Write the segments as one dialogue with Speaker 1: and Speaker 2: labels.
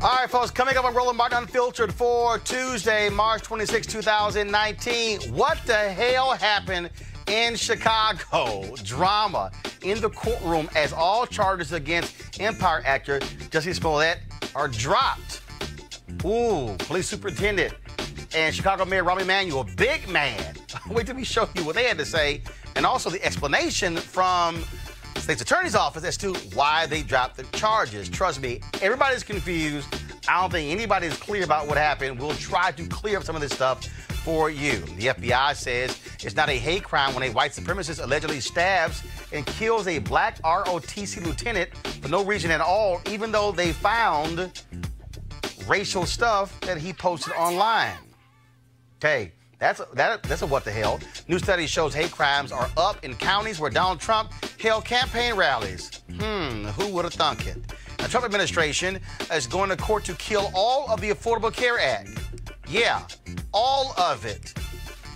Speaker 1: All right, folks, coming up on Roland Martin Unfiltered for Tuesday, March 26, 2019. What the hell happened in Chicago? Drama in the courtroom as all charges against Empire actor Jussie Smollett are dropped. Ooh, police superintendent and Chicago Mayor Rahm Emanuel, big man. Wait till we show you what they had to say, and also the explanation from the state's attorney's office as to why they dropped the charges. Trust me, everybody's confused. I don't think anybody's clear about what happened. We'll try to clear up some of this stuff for you. The FBI says it's not a hate crime when a white supremacist allegedly stabs and kills a black ROTC lieutenant for no reason at all, even though they found racial stuff that he posted online. Okay, that's a what the hell. New study shows hate crimes are up in counties where Donald Trump held campaign rallies. Who would have thunk it? The Trump administration is going to court to kill all of the Affordable Care Act. Yeah, all of it.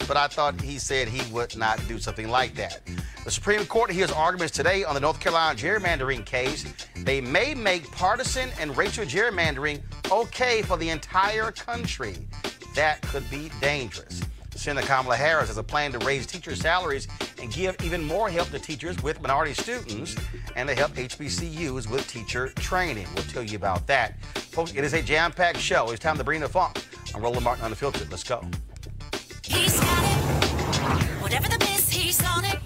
Speaker 1: But I thought he said he would not do something like that. The Supreme Court hears arguments today on the North Carolina gerrymandering case. They may make partisan and racial gerrymandering okay for the entire country. That could be dangerous. Senator Kamala Harris has a plan to raise teacher salaries and give even more help to teachers with minority students and to help HBCUs with teacher training. We'll tell you about that. Folks, it is a jam-packed show. It's time to bring the funk. I'm Roland Martin Unfiltered. Let's go.
Speaker 2: He's got it. Whatever the miss, he's on it.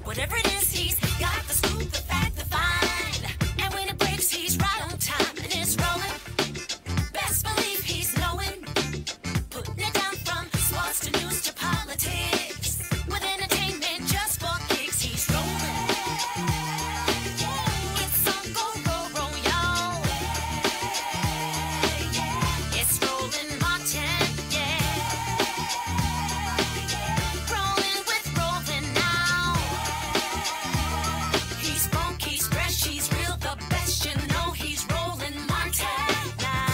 Speaker 2: Whatever it is, he's got the scoop, the fact, the find. And when it breaks, he's right on time and it's rolling. Best believe he's knowing. Putting it down from sports to news to politics. With entertainment just for kicks, he's rolling. It's on go, y'all. It's Roland Martin, rolling with Roland now. He's funky, he's fresh, he's real, the best, you know he's Roland Martin now.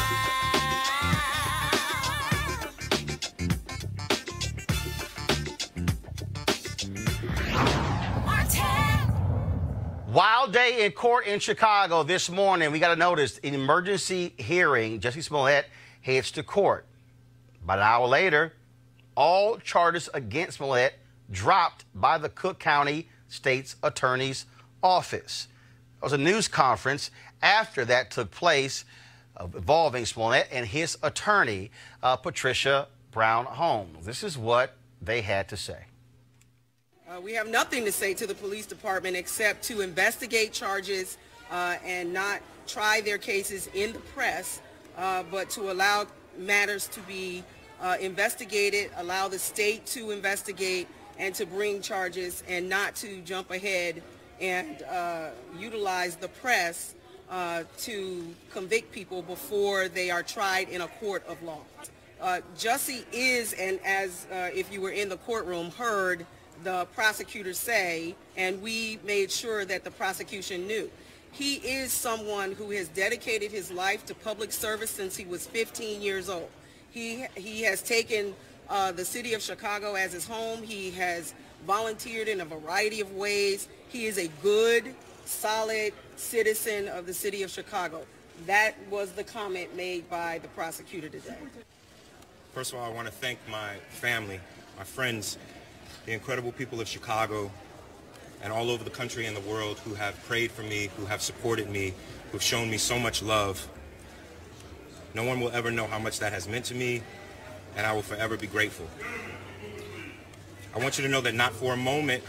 Speaker 1: Wild day in court in Chicago this morning. We got to notice an emergency hearing. Jussie Smollett heads to court. About an hour later, all charges against Smollett dropped by the Cook County State's Attorney's Office. There was a news conference after that took place involving Smollett and his attorney, Patricia Brown Holmes. This is what they had to say.
Speaker 3: We have nothing to say to the police department except to investigate charges and not try their cases in the press, but to allow matters to be investigated, allow the state to investigate and to bring charges, and not to jump ahead and utilize the press to convict people before they are tried in a court of law. Jussie is, and as if you were in the courtroom, heard the prosecutor say, and we made sure that the prosecution knew. He is someone who has dedicated his life to public service since he was 15 years old. He has taken the city of Chicago as his home. He has volunteered in a variety of ways. He is a good, solid citizen of the city of Chicago. That was the comment made by the prosecutor today.
Speaker 4: First of all, I want to thank my family, my friends, the incredible people of Chicago and all over the country and the world who have prayed for me, who have supported me, who have shown me so much love. No one will ever know how much that has meant to me, and I will forever be grateful. I want you to know that not for a moment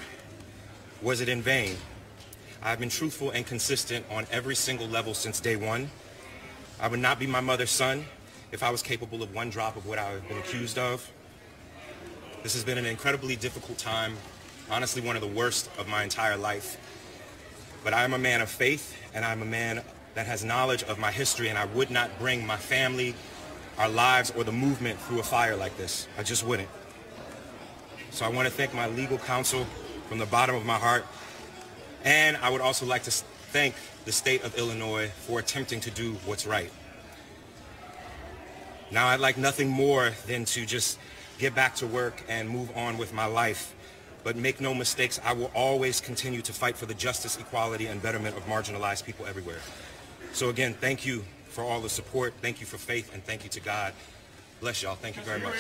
Speaker 4: was it in vain. I've been truthful and consistent on every single level since day one. I would not be my mother's son if I was capable of one drop of what I have been accused of. This has been an incredibly difficult time, honestly one of the worst of my entire life. But I am a man of faith, and I'm a man that has knowledge of my history, and I would not bring my family, our lives, or the movement through a fire like this. I just wouldn't. So I want to thank my legal counsel from the bottom of my heart, and I would also like to thank the state of Illinois for attempting to do what's right. Now I'd like nothing more than to just get back to work and move on with my life. But make no mistakes, I will always continue to fight for the justice, equality, and betterment of marginalized people everywhere. So again, thank you for all the support. Thank you for faith, and thank you to God. Bless y'all. Thank you very much.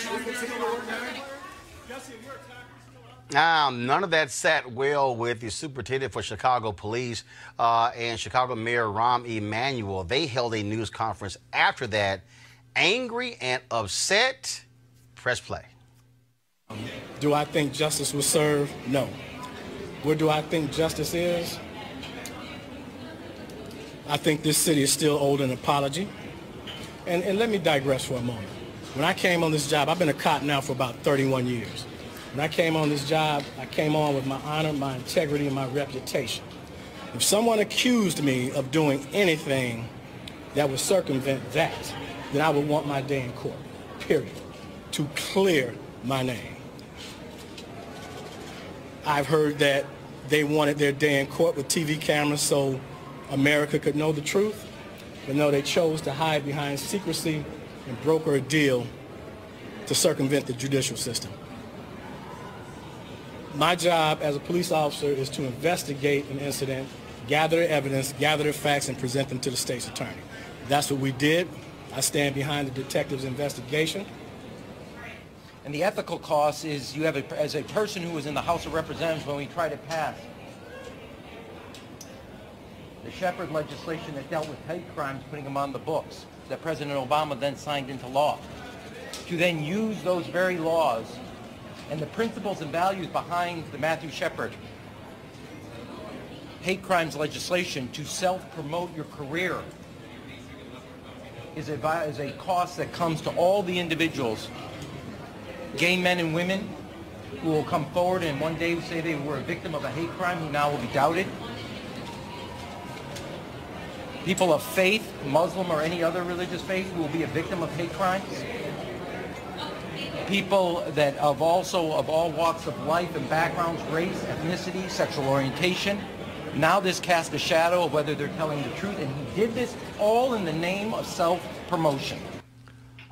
Speaker 1: None of that sat well with the superintendent for Chicago Police and Chicago Mayor Rahm Emanuel. They held a news conference after that, angry and upset. Press play.
Speaker 5: Do I think justice was served? No. Where do I think justice is? I think this city is still owed an apology. And let me digress for a moment. When I came on this job, I've been a cop now for about 31 years. When I came on this job, I came on with my honor, my integrity, and my reputation. If someone accused me of doing anything that would circumvent that, then I would want my day in court, period, to clear my name. I've heard that they wanted their day in court with TV cameras so America could know the truth, but no, they chose to hide behind secrecy and broker a deal to circumvent the judicial system. My job as a police officer is to investigate an incident, gather evidence, gather the facts, and present them to the state's attorney. That's what we did. I stand behind the detective's investigation.
Speaker 6: And the ethical cost is you have, as a person who was in the House of Representatives when we tried to pass the Shepard legislation that dealt with hate crimes, putting them on the books, that President Obama then signed into law, to then use those very laws and the principles and values behind the Matthew Shepard hate crimes legislation to self-promote your career is a cost that comes to all the individuals, gay men and women, who will come forward and one day say they were a victim of a hate crime who now will be doubted. People of faith, Muslim or any other religious faith, who will be a victim of hate crimes. People that of all walks of life and backgrounds, race, ethnicity, sexual orientation. Now this casts a shadow of whether they're telling the truth, and he did this all in the name of self-promotion.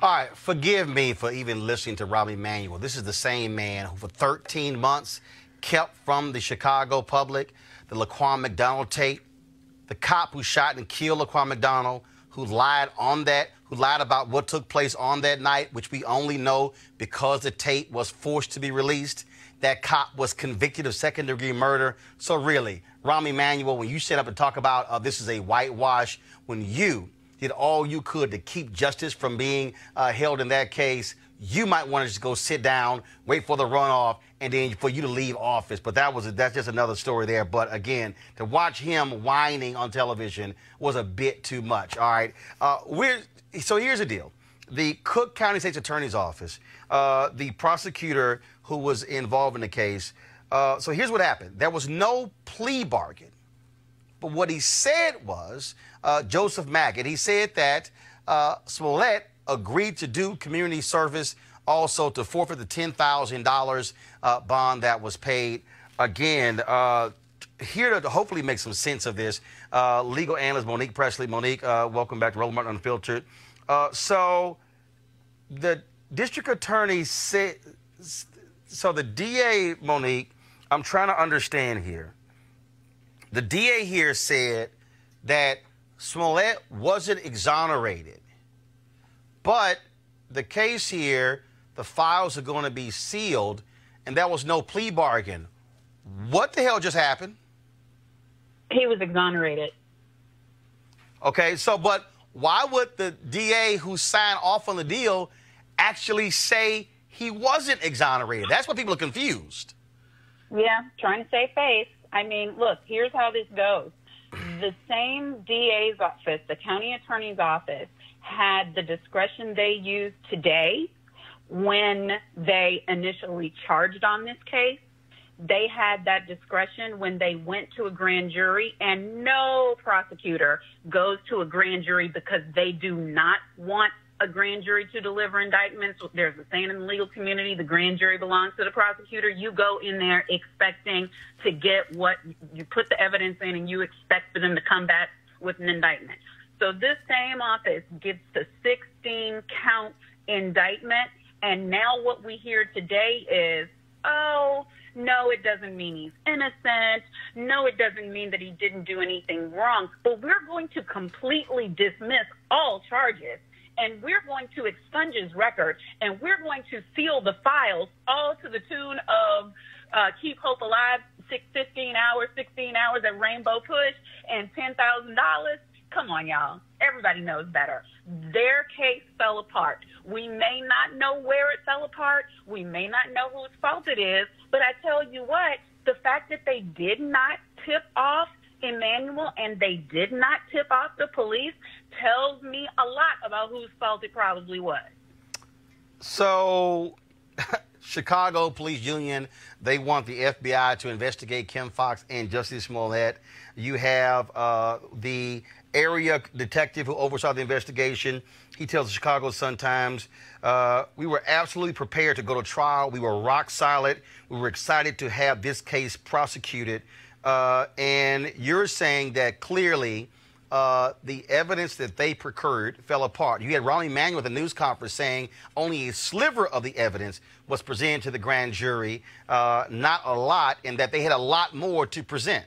Speaker 1: All right, forgive me for even listening to Rahm Emanuel. This is the same man who for 13 months kept from the Chicago public the Laquan McDonald tape, the cop who shot and killed Laquan McDonald, who lied about what took place on that night, which we only know because the tape was forced to be released. That cop was convicted of second-degree murder. So really, Rahm Emanuel, when you sit up and talk about this is a whitewash, when you did all you could to keep justice from being held in that case, you might want to just go sit down, wait for the runoff, and then for you to leave office. But that's just another story there. But again, to watch him whining on television was a bit too much. All right. So here's the deal. The Cook County State's Attorney's Office, the prosecutor who was involved in the case, so here's what happened. There was no plea bargain. But what he said was, Joseph Maggott, he said that Smollett agreed to do community service, also to forfeit the $10,000 bond that was paid. Again, here to hopefully make some sense of this, legal analyst Monique Presley. Monique, welcome back to Roland Martin Unfiltered. So the district attorney said, so the DA, Monique, I'm trying to understand here. The DA here said that Smollett wasn't exonerated, but the case here, the files are going to be sealed, and there was no plea bargain. What the hell just happened?
Speaker 7: He was exonerated.
Speaker 1: Okay, so, but why would the DA who signed off on the deal actually say he wasn't exonerated? That's what people are confused.
Speaker 7: Yeah, trying to save face. I mean, look, here's how this goes. The same DA's office, the county attorney's office, had the discretion they used today when they initially charged on this case. They had that discretion when they went to a grand jury, and no prosecutor goes to a grand jury because they do not want a grand jury to deliver indictments. There's a saying in the legal community, the grand jury belongs to the prosecutor. You go in there expecting to get what you put the evidence in, and you expect for them to come back with an indictment. So this same office gets the 16-count indictment, and now what we hear today is, oh, No, it doesn't mean he's innocent. No, it doesn't mean that he didn't do anything wrong. But we're going to completely dismiss all charges, and we're going to expunge his record, and we're going to seal the files, all to the tune of Keep Hope Alive, 16 hours at Rainbow Push, and $10,000. Come on, y'all. Everybody knows better. Their case fell apart. We may not know where it fell apart. We may not know whose fault it is. But I tell you what, the fact that they did not tip off Emmanuel and they did not tip off the police tells me a lot about whose fault it probably was.
Speaker 1: So, Chicago Police Union, they want the FBI to investigate Kim Foxx and Jussie Smollett. You have the area detective who oversaw the investigation. He tells the Chicago Sun-Times, we were absolutely prepared to go to trial. We were rock solid. We were excited to have this case prosecuted. And you're saying that clearly the evidence that they procured fell apart. You had Ronnie Emanuel at the news conference saying only a sliver of the evidence was presented to the grand jury, not a lot, and that they had a lot more to present.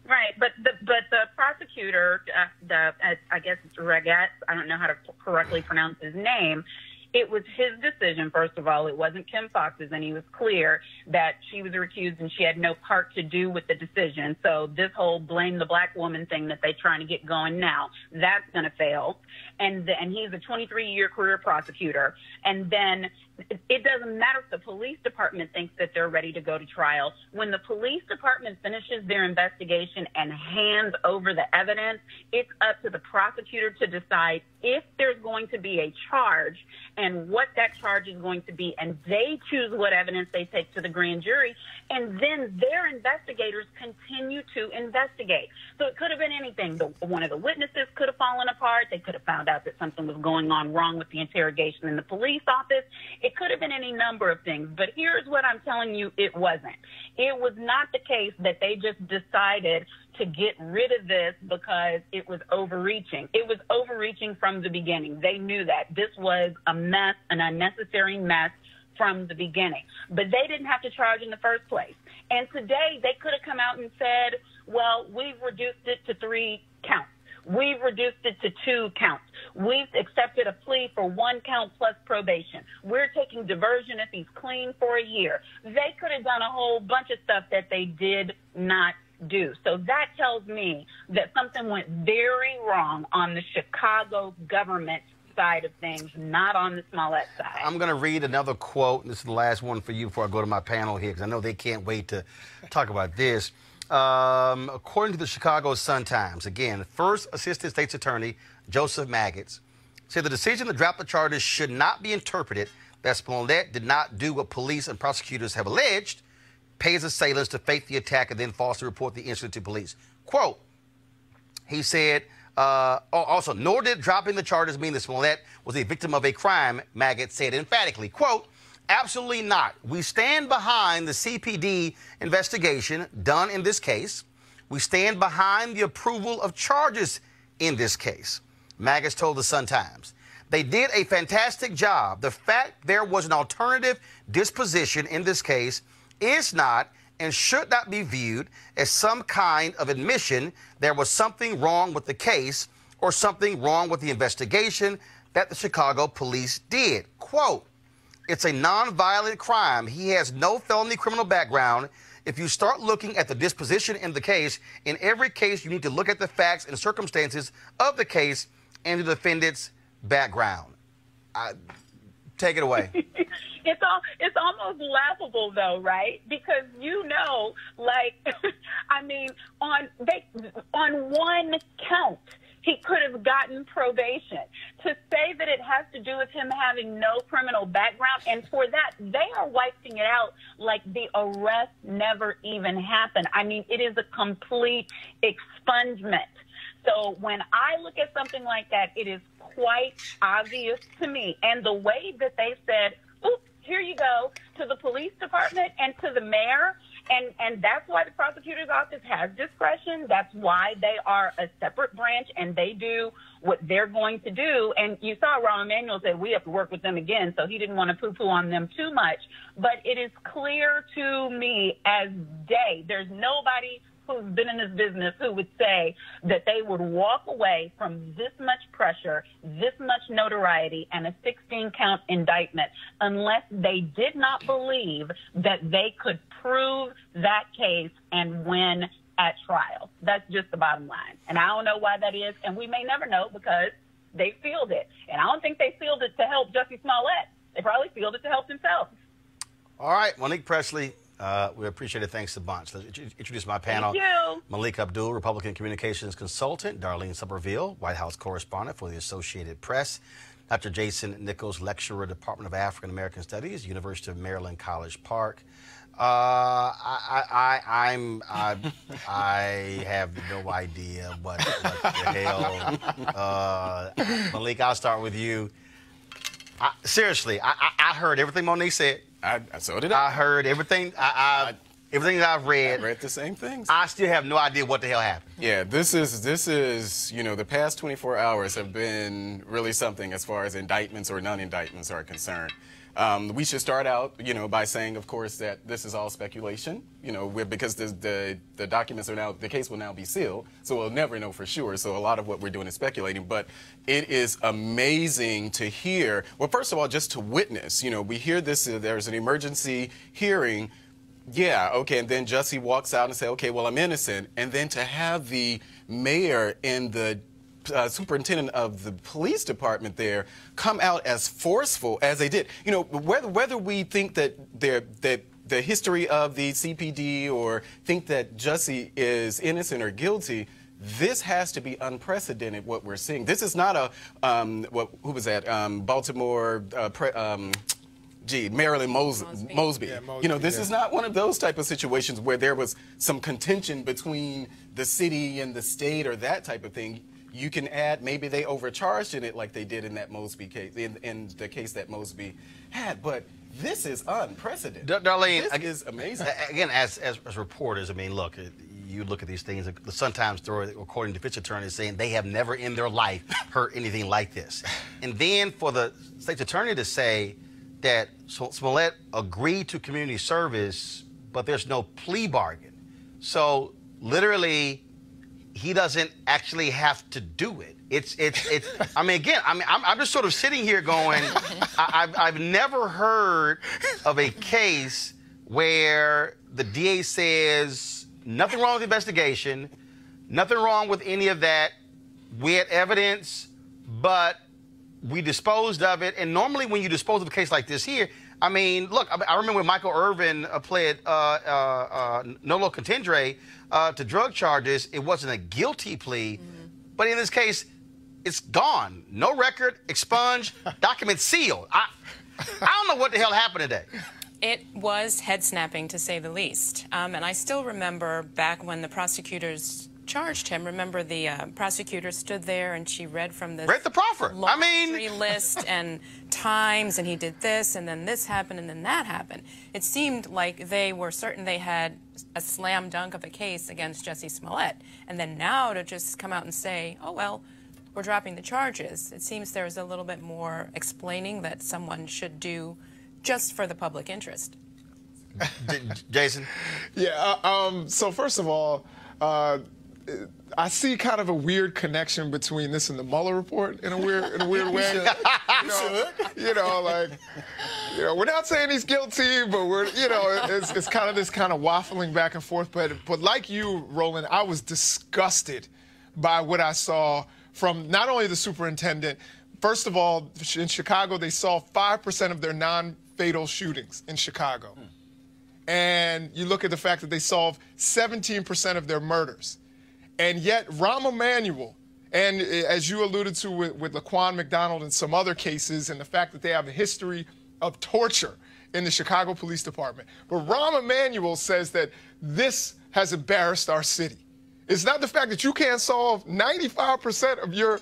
Speaker 7: Right, but the prosecutor, I guess it's Regetz, I don't know how to correctly pronounce his name. It was his decision, first of all. It wasn't Kim Foxx's, and he was clear that she was recused and she had no part to do with the decision. So this whole blame the black woman thing that they're trying to get going now, that's going to fail. And he's a 23-year career prosecutor. And then it doesn't matter if the police department thinks that they're ready to go to trial. When the police department finishes their investigation and hands over the evidence, it's up to the prosecutor to decide if there's going to be a charge and what that charge is going to be. And they choose what evidence they take to the grand jury. And then their investigators continue to investigate. So it could have been anything. One of the witnesses could have fallen apart. They could have found out that something was going on wrong with the interrogation in the police office. It could have been any number of things, but here's what I'm telling you, it wasn't. It was not the case that they just decided to get rid of this because it was overreaching. It was overreaching from the beginning. They knew that. This was a mess, an unnecessary mess from the beginning. But they didn't have to charge in the first place. And today they could have come out and said, well, we've reduced it to 3 counts. We've reduced it to 2 counts. We've accepted a plea for 1 count plus probation. We're taking diversion if he's clean for a year. They could have done a whole bunch of stuff that they did not do. So that tells me that something went very wrong on the Chicago government side of things, not on the Smollett side.
Speaker 1: I'm going to read another quote. This is the last one for you before I go to my panel here, because I know they can't wait to talk about this. According to the Chicago Sun-Times, again, First Assistant State's Attorney Joseph Maggots said the decision to drop the charges should not be interpreted that Smollett did not do what police and prosecutors have alleged, pay his assailants to fake the attack and then falsely report the incident to police. Quote, he said, also, nor did dropping the charges mean that Smollett was a victim of a crime, Maggots said emphatically. Quote, absolutely not. We stand behind the CPD investigation done in this case. We stand behind the approval of charges in this case, Maggots told the Sun-Times. They did a fantastic job. The fact there was an alternative disposition in this case is not and should not be viewed as some kind of admission there was something wrong with the case or something wrong with the investigation that the Chicago police did. Quote, it's a nonviolent crime. He has no felony criminal background. If you start looking at the disposition in the case, in every case you need to look at the facts and circumstances of the case and the defendant's background. Take it away.
Speaker 7: It's almost laughable though, right? Because like, I mean, on 1 count, he could have gotten probation. To say that it has to do with him having no criminal background, and for that, they are wiping it out like the arrest never even happened. I mean, it is a complete expungement. So when I look at something like that, it is quite obvious to me. And the way that they said, oops, here you go, to the police department and to the mayor And that's why the prosecutor's office has discretion. That's why they are a separate branch, and they do what they're going to do. And you saw Ron Emanuel said we have to work with them again, so he didn't want to poo-poo on them too much. But it is clear to me as day, there's nobody who's been in this business who would say that they would walk away from this much pressure, this much notoriety, and a 16-count indictment unless they did not believe that they could prove that case and win at trial. That's just the bottom line. And I don't know why that is, and we may never know because they sealed it. And I don't think they sealed it to help Jussie Smollett. They probably sealed it to help themselves.
Speaker 1: All right, Monique Presley, we appreciate it. Thanks a bunch. Let's introduce my panel.
Speaker 7: Thank you.
Speaker 1: Malik Abdul, Republican Communications Consultant. Darlene Somerville, White House Correspondent for the Associated Press. Dr. Jason Nichols, Lecturer, Department of African American Studies, University of Maryland, College Park. I have no idea what the hell. Malik, I'll start with you. Seriously, I heard everything Monique said.
Speaker 8: So did I.
Speaker 1: I heard everything. Everything that I've read.
Speaker 8: I read the same things.
Speaker 1: I still have no idea what the hell happened.
Speaker 8: Yeah, this is, you know, the past 24 hours have been really something as far as indictments or non-indictments are concerned. We should start out, you know, by saying, of course, that this is all speculation, you know, because the documents are now, the case will now be sealed, so we'll never know for sure. So a lot of what we're doing is speculating, but it is amazing to hear, well, first of all, just to witness, you know, we hear this, there's an emergency hearing, yeah, okay, and then Jussie walks out and say, okay, well, I'm innocent, and then to have the mayor and the superintendent of the police department there come out as forceful as they did. You know, whether we think that the history of the CPD or think that Jussie is innocent or guilty, this has to be unprecedented, what we're seeing. This is not a, who was that, Baltimore, Marilyn Mosby. Yeah, Mosby. You know, this is not one of those type of situations where there was some contention between the city and the state or that type of thing. You can add, maybe they overcharged in it like they did in that Mosby case, in the case that Mosby had, but this is unprecedented.
Speaker 1: Darlene,
Speaker 8: this is amazing.
Speaker 1: Again, as reporters, I mean, look, you look at these things, the Sun-Times story, according to defense attorneys, saying they have never in their life heard anything like this. And then for the state's attorney to say that Smollett agreed to community service, but there's no plea bargain. So literally, he doesn't actually have to do it. It's I mean, again, I'm just sort of sitting here going, I've never heard of a case where the DA says nothing wrong with the investigation, nothing wrong with any of that. We had evidence, but we disposed of it. And normally when you dispose of a case like this here, I mean, look, I remember when Michael Irvin pled nolo contendere to drug charges, it wasn't a guilty plea. But in this case, it's gone. No record, expunged, document sealed. I don't know what the hell happened today.
Speaker 9: It was head-snapping, to say the least. And I still remember back when the prosecutors charged him. Remember, the prosecutor stood there and she read from this
Speaker 1: read the proffer.
Speaker 9: laundry list and times, and he did this, and then this happened, and then that happened. It seemed like they were certain they had a slam dunk of a case against Jussie Smollett. And then now to just come out and say, oh, well, we're dropping the charges. It seems there's a little bit more explaining that someone should do just for the public interest.
Speaker 1: Jason?
Speaker 10: Yeah, so first of all, I see kind of a weird connection between this and the Mueller report in a weird way. You know, like, you know, we're not saying he's guilty, but we're, you know, it's kind of this kind of waffling back and forth. But like you, Roland, I was disgusted by what I saw from not only the superintendent. First of all, in Chicago, they solved 5% of their non-fatal shootings in Chicago. And you look at the fact that they solved 17% of their murders. And yet, Rahm Emanuel, and as you alluded to with Laquan McDonald and some other cases, and the fact that they have a history of torture in the Chicago Police Department. But Rahm Emanuel says that this has embarrassed our city. It's not the fact that you can't solve 95% of your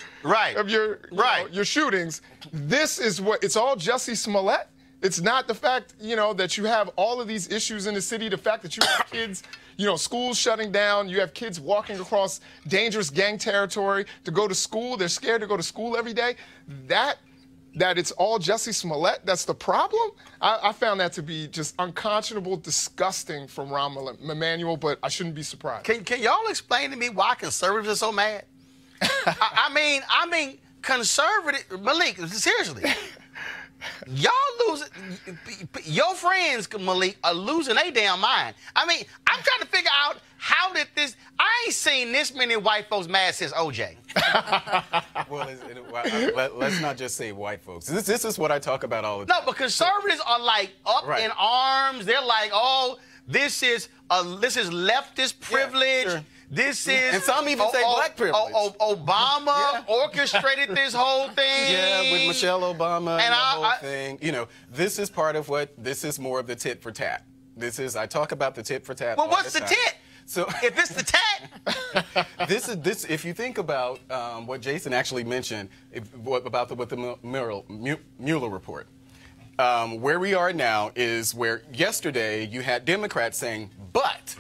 Speaker 10: your shootings. This is what it's all Jussie Smollett. It's not the fact, that you have all of these issues in the city, the fact that you have kids, schools shutting down, you have kids walking across dangerous gang territory to go to school. They're scared to go to school every day. That it's all Jussie Smollett, that's the problem? I found that to be just unconscionable, disgusting from Rahm Emanuel, but I shouldn't be surprised.
Speaker 1: Can y'all explain to me why conservatives are so mad? I mean, conservative, Malik, seriously. Y'all losing, your friends, Malik, are losing their damn mind. I mean, I'm trying to figure out how did this, I ain't seen this many white folks mad since OJ.
Speaker 8: Well, let's not just say white folks. This is what I talk about all the time.
Speaker 1: No, but conservatives are like up in arms. They're like, oh, this is leftist privilege.
Speaker 8: Yeah, sure.
Speaker 1: This is,
Speaker 8: and some even say black privilege.
Speaker 1: Obama orchestrated this whole thing.
Speaker 8: Yeah, with Michelle Obama and the whole thing. This is part of this is more of the tit for tat. I talk about the tit for tat.
Speaker 1: Well, what's the tit? So if it's the tat,
Speaker 8: if you think about what Jason actually mentioned about the Mueller report, where we are now is where yesterday you had Democrats saying, but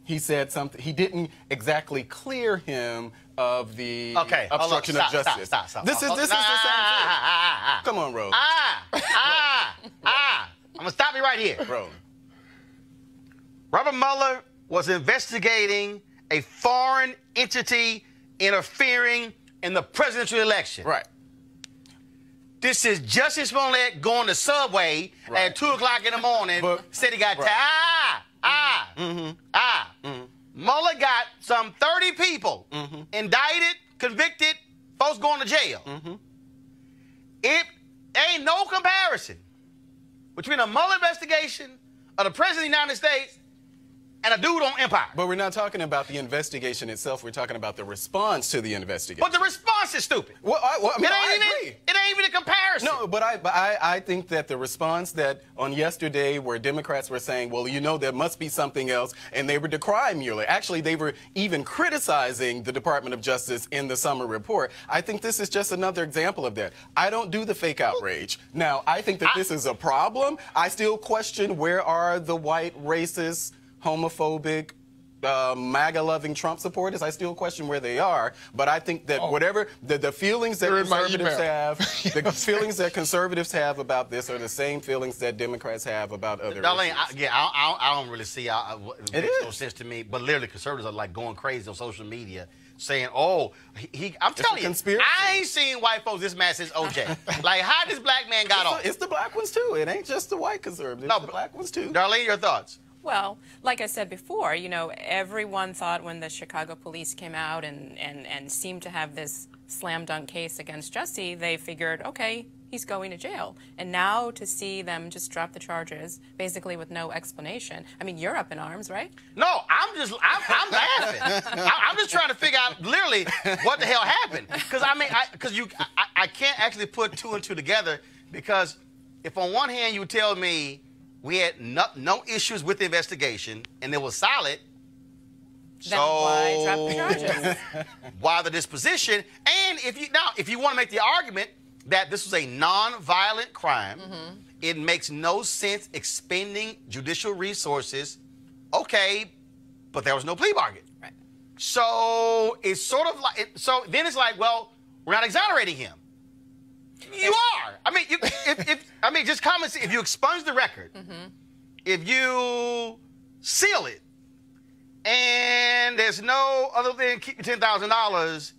Speaker 8: he said something. He didn't exactly clear him of the obstruction of justice.
Speaker 1: Stop.
Speaker 8: This is the same thing. Come on, Roland.
Speaker 1: I'm gonna stop you right here.
Speaker 8: Roland.
Speaker 1: Robert Mueller was investigating a foreign entity interfering in the presidential election.
Speaker 8: Right.
Speaker 1: This is Jussie Smollett going to Subway at 2 o'clock in the morning, said he got Mueller got some 30 people indicted, convicted, folks going to jail. It ain't no comparison between a Mueller investigation of the President of the United States and a dude on Empire.
Speaker 8: But we're not talking about the investigation itself. We're talking about the response to the investigation.
Speaker 1: But the response is stupid.
Speaker 8: Well, I agree.
Speaker 1: It ain't even a comparison.
Speaker 8: No, but I think that the response that on yesterday where Democrats were saying, well, there must be something else, and they were decrying Mueller. Actually, they were even criticizing the Department of Justice in the summer report. I think this is just another example of that. I don't do the fake outrage. Now, I think that this is a problem. I still question where are the white, racist, homophobic, MAGA-loving Trump supporters. I still question where they are, but I think that whatever the feelings that conservatives have, the feelings that conservatives have about this are the same feelings that Democrats have about other
Speaker 1: issues. I don't really see how it makes no sense to me, but literally conservatives are like going crazy on social media saying, oh, I'm telling you,
Speaker 8: conspiracy.
Speaker 1: I ain't seen white folks this mad since OJ. Like, how this black man got off?
Speaker 8: It's the black ones, too. It ain't just the white conservatives. It's the black ones, too.
Speaker 1: Darlene, your thoughts?
Speaker 9: Well, like I said before, everyone thought when the Chicago police came out and seemed to have this slam dunk case against Jussie, they figured, okay, he's going to jail. And now to see them just drop the charges, basically with no explanation. I mean, you're up in arms, right?
Speaker 1: No, I'm laughing. I'm just trying to figure out literally what the hell happened. Because I can't actually put two and two together, because if on one hand you tell me we had no issues with the investigation, and it was solid.
Speaker 9: Then why drop the charges?
Speaker 1: Why the disposition? And if you want to make the argument that this was a non-violent crime, it makes no sense expending judicial resources. Okay, but there was no plea bargain.
Speaker 9: Right.
Speaker 1: So it's sort of like then it's like, well, we're not exonerating him. You are. I mean, just common sense. If you expunge the record, if you seal it, and there's no other than keep your $10,000,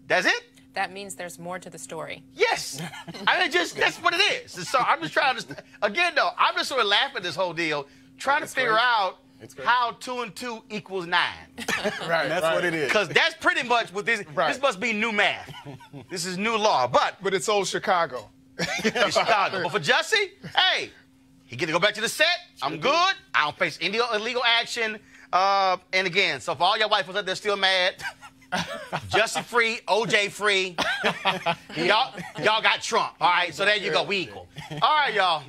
Speaker 1: that's it.
Speaker 9: That means there's more to the story.
Speaker 1: Yes. That's what it is. So I'm just trying to, again, though, I'm just sort of laughing at this whole deal, trying to figure out how 2 and 2 equals 9.
Speaker 8: Right. That's what it is.
Speaker 1: Because that's pretty much what this. This must be new math. This is new law. But
Speaker 10: it's old Chicago.
Speaker 1: It's Chicago. But for Jussie, hey, he get to go back to the set. I'm good. I don't face any illegal action. And again, so for all y'all white folks out there still mad, Jussie free, OJ free. y'all got Trump. All right, so there you go. We equal. All right, y'all.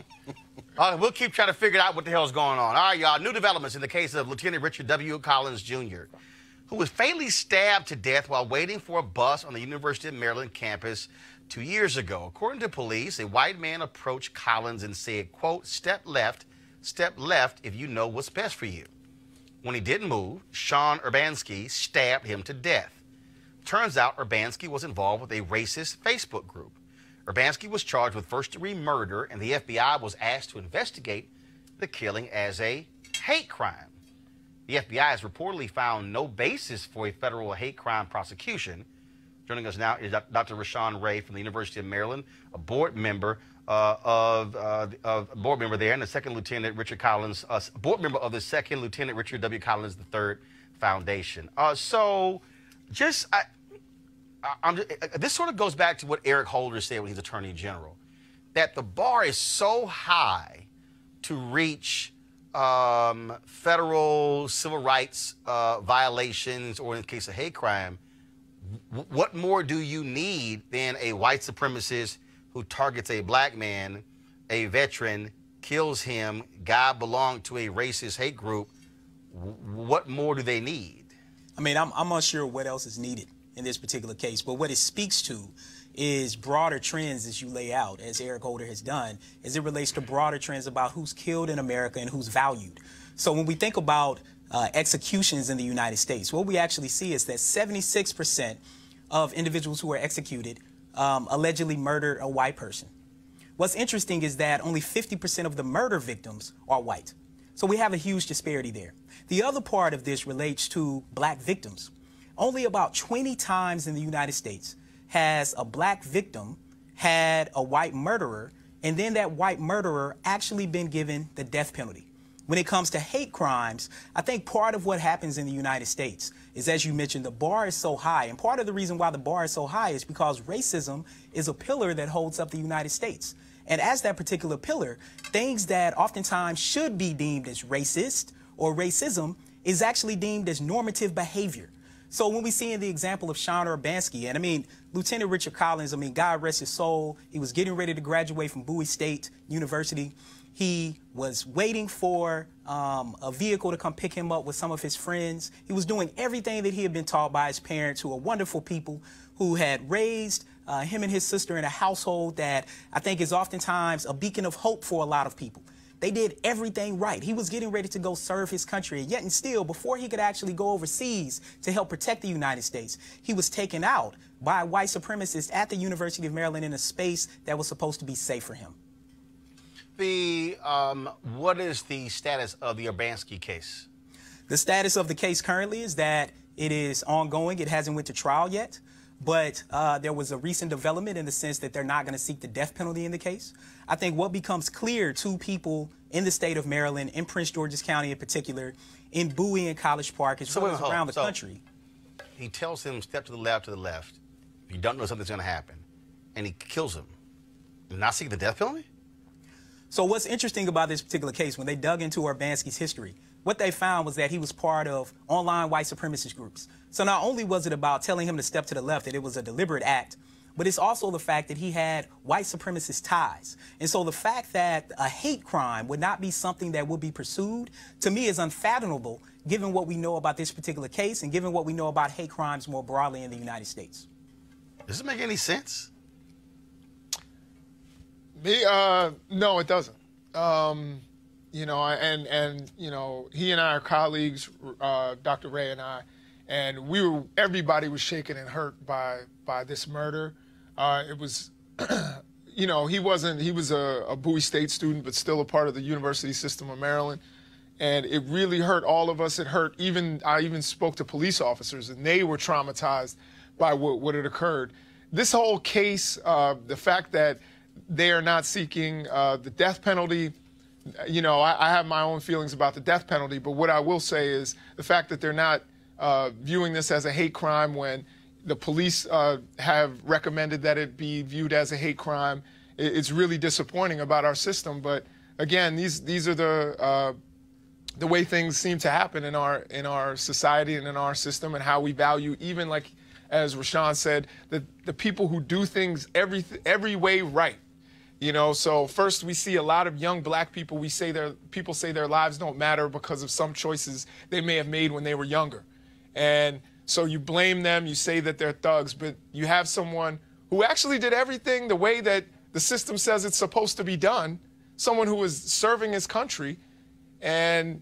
Speaker 1: We'll keep trying to figure out what the hell's going on. All right, y'all. New developments in the case of Lieutenant Richard W. Collins, Jr., who was fatally stabbed to death while waiting for a bus on the University of Maryland campus 2 years ago. According to police, a white man approached Collins and said, quote, step left if you know what's best for you. When he didn't move, Sean Urbanski stabbed him to death. Turns out Urbanski was involved with a racist Facebook group. Urbanski was charged with first-degree murder, and the FBI was asked to investigate the killing as a hate crime. The FBI has reportedly found no basis for a federal hate crime prosecution. Joining us now is Dr. Rashawn Ray from the University of Maryland, a board member board member there, and the Second Lieutenant Richard Collins, board member of the Second Lieutenant Richard W. Collins III Foundation. This sort of goes back to what Eric Holder said when he's Attorney General, that the bar is so high to reach federal civil rights violations, or in the case of hate crime. What more do you need than a white supremacist who targets a black man, a veteran, kills him, guy belonged to a racist hate group? What more do they need?
Speaker 11: I mean, I'm unsure what else is needed in this particular case, but what it speaks to is broader trends, as you lay out, as Eric Holder has done, as it relates to broader trends about who's killed in America and who's valued. So when we think about executions in the United States, what we actually see is that 76% of individuals who are executed allegedly murdered a white person. What's interesting is that only 50% of the murder victims are white. So we have a huge disparity there. The other part of this relates to black victims. Only about 20 times in the United States has a black victim had a white murderer, and then that white murderer actually been given the death penalty. When it comes to hate crimes, I think part of what happens in the United States is, as you mentioned, the bar is so high. And part of the reason why the bar is so high is because racism is a pillar that holds up the United States. And as that particular pillar, things that oftentimes should be deemed as racist or racism is actually deemed as normative behavior. So when we see in the example of Sean Urbanski, and I mean, Lieutenant Richard Collins, I mean, God rest his soul, he was getting ready to graduate from Bowie State University. He was waiting for a vehicle to come pick him up with some of his friends. He was doing everything that he had been taught by his parents, who are wonderful people, who had raised him and his sister in a household that I think is oftentimes a beacon of hope for a lot of people. They did everything right. He was getting ready to go serve his country, and yet and still, before he could actually go overseas to help protect the United States, he was taken out by white supremacists at the University of Maryland in a space that was supposed to be safe for him.
Speaker 1: What is the status of the Urbanski case?
Speaker 11: The status of the case currently is that it is ongoing. It hasn't went to trial yet, but there was a recent development in the sense that they're not going to seek the death penalty in the case. I think what becomes clear to people in the state of Maryland, in Prince George's County in particular, in Bowie and College Park, as well as around the country.
Speaker 1: He tells him, step to the left, if you don't know something's going to happen, and he kills him. Not seek the death penalty?
Speaker 11: So what's interesting about this particular case, when they dug into Urbanski's history, what they found was that he was part of online white supremacist groups. So not only was it about telling him to step to the left, that it was a deliberate act, but it's also the fact that he had white supremacist ties. And so the fact that a hate crime would not be something that would be pursued, to me, is unfathomable, given what we know about this particular case and given what we know about hate crimes more broadly in the United States.
Speaker 1: Does it make any sense?
Speaker 10: No, it doesn't. You know, he and I are colleagues, Dr. Ray and I, and everybody was shaken and hurt by this murder. It was, you know, he was a Bowie State student, but still a part of the university system of Maryland. And it really hurt all of us. It hurt I even spoke to police officers, and they were traumatized by what had occurred. This whole case, the fact that they are not seeking the death penalty, you know, I have my own feelings about the death penalty, but what I will say is the fact that they're not viewing this as a hate crime when the police have recommended that it be viewed as a hate crime, it's really disappointing about our system. But again, these are the way things seem to happen in our society and in our system, and how we value, even like as Rashawn said, the people who do things every way right. You know, so first we see a lot of young black people, people say their lives don't matter because of some choices they may have made when they were younger. And so you blame them, you say that they're thugs, but you have someone who actually did everything the way that the system says it's supposed to be done, someone who was serving his country, and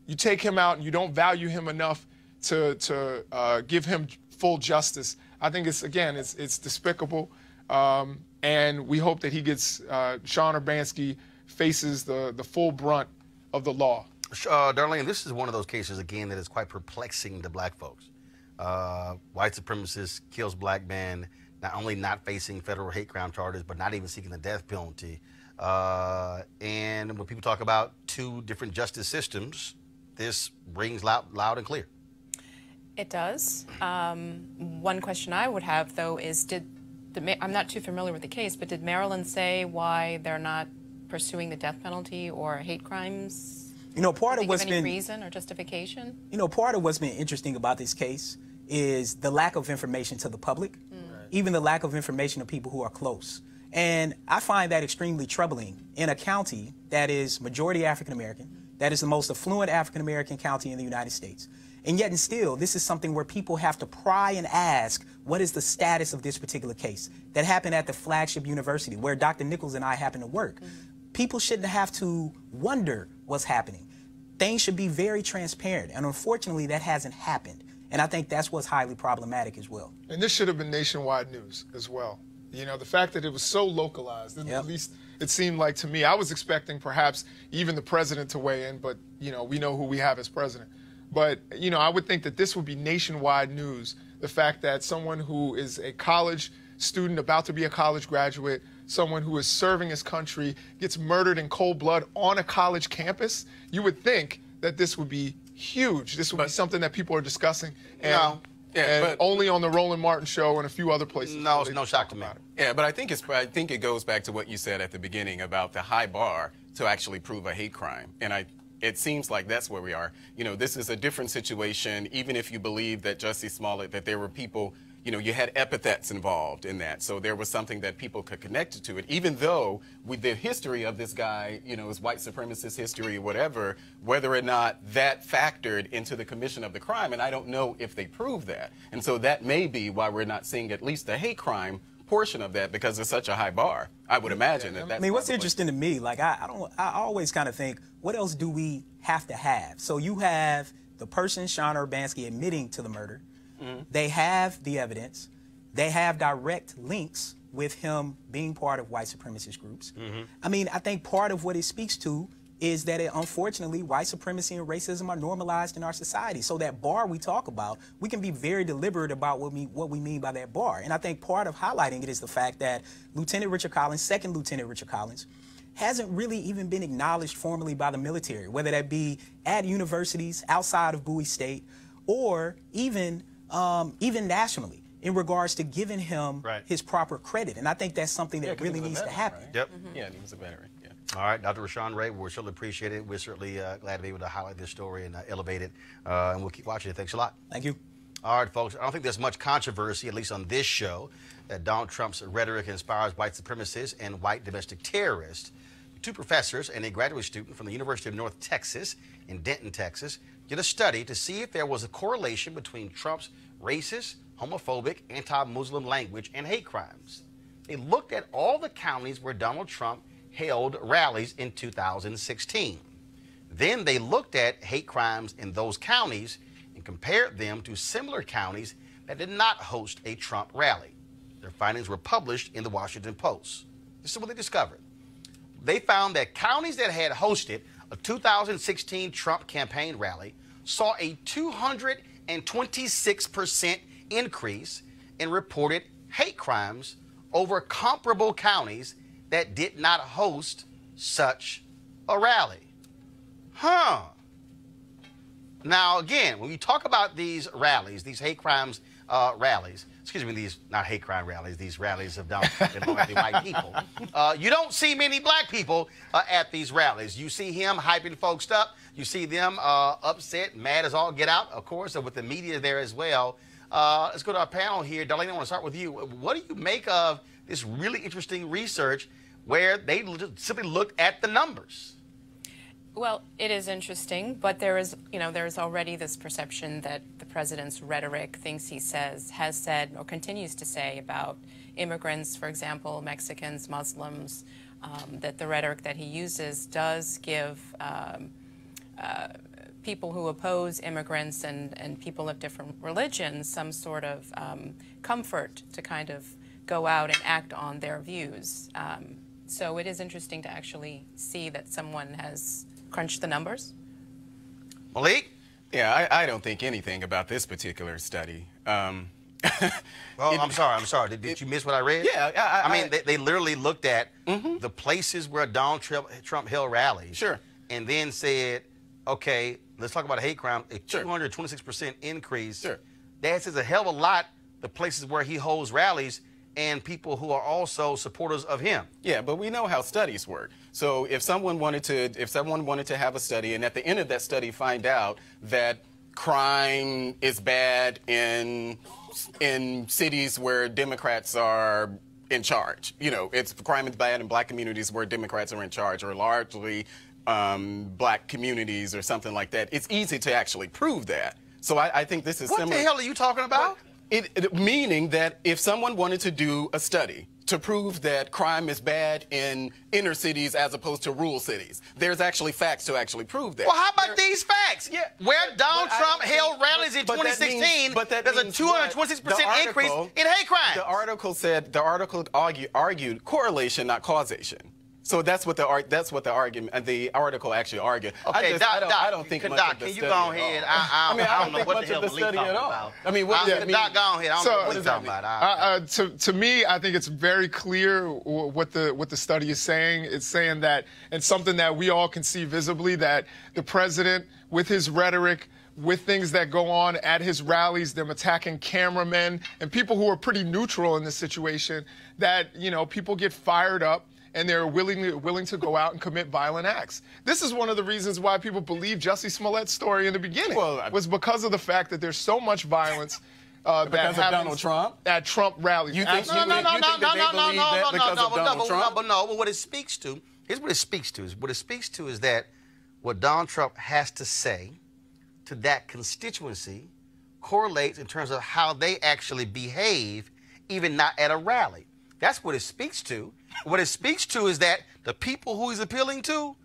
Speaker 10: you take him out and you don't value him enough to give him full justice. I think it's despicable, and we hope that he gets Sean Urbanski faces the full brunt of the law.
Speaker 1: Darlene, this is one of those cases again that is quite perplexing to black folks. White supremacist kills black man, not only not facing federal hate crime charges, but not even seeking the death penalty. And when people talk about two different justice systems, this rings loud and clear.
Speaker 9: It does. One question I would have, though, is I'm not too familiar with the case, but did Maryland say why they're not pursuing the death penalty or hate crimes?
Speaker 11: You know, part of what's
Speaker 9: been any
Speaker 11: been
Speaker 9: reason or justification.
Speaker 11: You know, part of what's been interesting about this case is the lack of information to the public, even the lack of information to people who are close. And I find that extremely troubling in a county that is majority African American, that is the most affluent African American county in the United States. And yet and still, this is something where people have to pry and ask, what is the status of this particular case? That happened at the flagship university where Dr. Nichols and I happen to work. People shouldn't have to wonder what's happening. Things should be very transparent. And unfortunately, that hasn't happened. And I think that's what's highly problematic as well.
Speaker 10: And this should have been nationwide news as well. You know, the fact that it was so localized, at least it seemed like to me, I was expecting perhaps even the president to weigh in, but, you know, we know who we have as president. But, you know, I would think that this would be nationwide news, the fact that someone who is a college student about to be a college graduate, someone who is serving his country, gets murdered in cold blood on a college campus. You would think that this would be huge. This would be something that people are discussing. And, but only on the Roland Martin Show and a few other places.
Speaker 1: No, it's no shock to me.
Speaker 8: Yeah, but I think it goes back to what you said at the beginning about the high bar to actually prove a hate crime. And it seems like that's where we are. You know, this is a different situation, even if you believe that Jussie Smollett, that there were people, you know, you had epithets involved in that. So there was something that people could connect to it, even though with the history of this guy, you know, his white supremacist history or whatever, whether or not that factored into the commission of the crime. And I don't know if they proved that. And so that may be why we're not seeing at least the hate crime portion of that, because it's such a high bar. I would imagine that that's...
Speaker 11: I mean, what's interesting to me, like, I always kind of think, what else do we have to have? So you have the person, Sean Urbanski, admitting to the murder. They have the evidence. They have direct links with him being part of white supremacist groups. I mean, I think part of what it speaks to is that, unfortunately, white supremacy and racism are normalized in our society. So that bar we talk about, we can be very deliberate about what we mean by that bar. And I think part of highlighting it is the fact that Lieutenant Richard Collins, Second Lieutenant Richard Collins, hasn't really even been acknowledged formally by the military, whether that be at universities outside of Bowie State or even nationally, in regards to giving him his proper credit. And I think that's something that really needs to happen.
Speaker 1: Right? Yep.
Speaker 8: Yeah, he was a veteran. Yeah.
Speaker 1: All right, Dr. Rashawn Ray, we certainly appreciate it. We're certainly glad to be able to highlight this story and elevate it. And we'll keep watching it. Thanks a lot.
Speaker 11: Thank you.
Speaker 1: All right, folks. I don't think there's much controversy, at least on this show, that Donald Trump's rhetoric inspires white supremacists and white domestic terrorists. Two professors and a graduate student from the University of North Texas in Denton, Texas, did a study to see if there was a correlation between Trump's racist, homophobic, anti-Muslim language and hate crimes. They looked at all the counties where Donald Trump held rallies in 2016. Then they looked at hate crimes in those counties and compared them to similar counties that did not host a Trump rally. Their findings were published in the Washington Post. This is what they discovered. They found that counties that had hosted a 2016 Trump campaign rally saw a 226% increase in reported hate crimes over comparable counties that did not host such a rally. Now, again, when you talk about these rallies, these hate crimes rallies, excuse me, these, not hate crime rallies, these rallies of Donald Trump and white people, you don't see many black people at these rallies. You see him hyping folks up. You see them upset, mad as all get out, of course, with the media there as well. Let's go to our panel here. Darlene, I want to start with you. What do you make of this really interesting research where they simply looked at the numbers?
Speaker 9: Well, it is interesting, but there is already this perception that the president's rhetoric, things he says, has said, or continues to say about immigrants, for example, Mexicans, Muslims, that the rhetoric that he uses does give people who oppose immigrants and people of different religions some sort of comfort to kind of go out and act on their views. So it is interesting to actually see that someone has crunched the numbers.
Speaker 1: Malik?
Speaker 8: Yeah, I don't think anything about this particular study.
Speaker 1: Well, I'm sorry. Did you miss what I read?
Speaker 8: Yeah,
Speaker 1: I mean, they literally looked at the places where Donald Trump held rallies.
Speaker 8: Sure.
Speaker 1: And then said, okay, let's talk about a hate crime, a 226% increase.
Speaker 8: Sure.
Speaker 1: That says a hell of a lot, the places where he holds rallies and people who are also supporters of him.
Speaker 8: Yeah, but we know how studies work. So if someone wanted to have a study, and at the end of that study find out that crime is bad in cities where Democrats are in charge, crime is bad in black communities where Democrats are in charge, or largely black communities or something like that, it's easy to actually prove that. So I think this is similar.
Speaker 1: What the hell are you talking about?
Speaker 8: Meaning that if someone wanted to do a study to prove that crime is bad in inner cities as opposed to rural cities, there's actually facts to actually prove that.
Speaker 1: Well, how about these facts?
Speaker 8: Yeah.
Speaker 1: Where Donald Trump held rallies in 2016, there's a 226% increase in hate crime.
Speaker 8: The article argued correlation, not causation. So that's what the article actually argued.
Speaker 1: Okay,
Speaker 8: I don't think much of the
Speaker 1: can you
Speaker 8: study
Speaker 1: go
Speaker 8: at
Speaker 1: ahead?
Speaker 8: all.
Speaker 1: I don't know
Speaker 8: think
Speaker 1: what
Speaker 8: much
Speaker 1: the hell
Speaker 8: of the
Speaker 1: Malik
Speaker 8: study
Speaker 1: talking
Speaker 8: at all.
Speaker 1: about.
Speaker 8: I mean,
Speaker 1: Doc, go ahead. I don't know what he's talking about.
Speaker 10: To me, I think it's very clear what the study is saying. It's saying that, and something that we all can see visibly, that the president, with his rhetoric, with things that go on at his rallies, them attacking cameramen and people who are pretty neutral in this situation, that, people get fired up and they're willing to go out and commit violent acts. This is one of the reasons why people believe Jussie Smollett's story in the beginning was because of the fact that there's so much violence
Speaker 8: because of Donald Trump
Speaker 10: at Trump rallies.
Speaker 1: No. But what it speaks to, here's what it speaks to. What it speaks to is that what Donald Trump has to say to that constituency correlates in terms of how they actually behave, even not at a rally. That's what it speaks to. What it speaks to is that the people who he's appealing to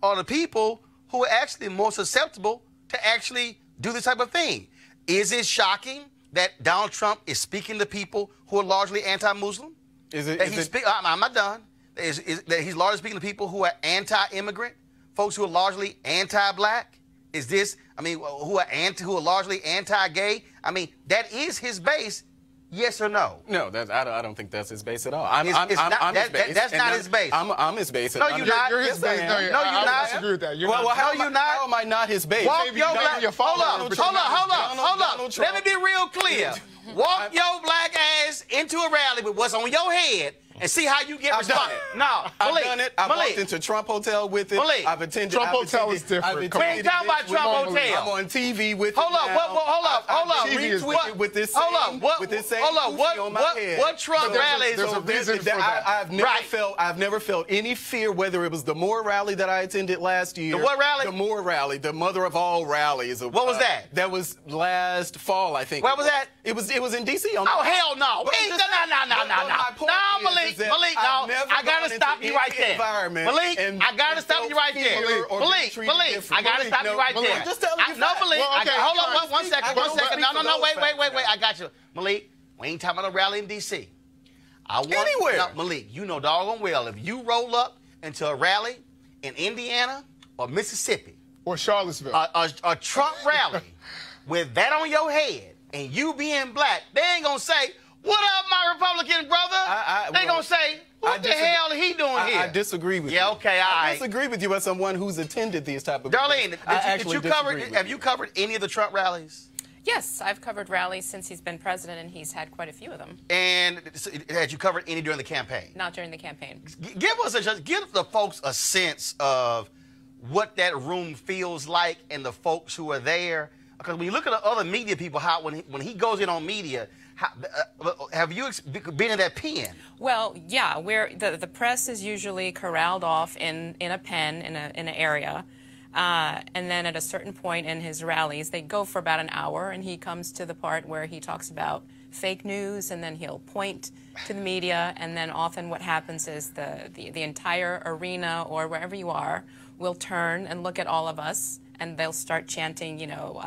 Speaker 1: are the people who are actually more susceptible to actually do this type of thing. Is it shocking that Donald Trump is speaking to people who are largely anti-Muslim? I'm not done. That he's largely speaking to people who are anti-immigrant, folks who are largely anti-black? Who are largely anti-gay? That is his base. Yes or no?
Speaker 8: No, I don't think that's his base at all. I'm his base.
Speaker 1: That's not his base.
Speaker 8: I'm his base.
Speaker 1: No, you're not.
Speaker 10: You're his base. No, you're not. I disagree with that.
Speaker 8: How am I not his base?
Speaker 1: Hold up. Let me be real clear. Walk your black ass into a rally with what's on your head and see how you get responded. No,
Speaker 8: I've done it. I've walked into Trump Hotel with it. I've attended.
Speaker 10: Trump Hotel is different.
Speaker 1: We ain't talking about Trump Hotel.
Speaker 8: I'm on TV with it.
Speaker 1: Hold up.
Speaker 8: Retweeted with this same on my head.
Speaker 1: What Trump rallies?
Speaker 10: There's a reason for that.
Speaker 8: I've never felt any fear, whether it was the Moore rally that I attended last year.
Speaker 1: The what rally?
Speaker 8: The Moore rally, the mother of all rallies.
Speaker 1: What was that?
Speaker 8: That was last fall, I think.
Speaker 1: Where was that?
Speaker 8: It was in D.C.
Speaker 1: Oh, hell no. No, Malik, no. I got to stop you right there. Malik, I got to stop you right there. Malik, I got to stop you right there. No, Malik, hold on one second. No, wait. I got you. Malik, we ain't talking about a rally in D.C.
Speaker 8: Anywhere.
Speaker 1: No, Malik, you know doggone well, if you roll up into a rally in Indiana or Mississippi.
Speaker 10: Or Charlottesville.
Speaker 1: A Trump rally with that on your head and you being black, they ain't going to say, what up, my Republican brother? They going to say, what the hell are he doing here?
Speaker 8: I disagree with you.
Speaker 1: Yeah, okay, all right.
Speaker 8: I disagree with you as someone who's attended these type of
Speaker 1: Darlene, have you covered any of the Trump rallies?
Speaker 9: Yes, I've covered rallies since he's been president, and he's had quite a few of them.
Speaker 1: And had you covered any during the campaign?
Speaker 9: Not during the campaign.
Speaker 1: Give the folks a sense of what that room feels like and the folks who are there. Because when you look at the other media people, how when he goes in on media, have you been in that pen?
Speaker 9: Well, yeah. The press is usually corralled off in a pen in an area. And then at a certain point in his rallies, they go for about an hour, and he comes to the part where he talks about fake news, and then he'll point to the media, and then often what happens is the entire arena or wherever you are will turn and look at all of us, and they'll start chanting, you know,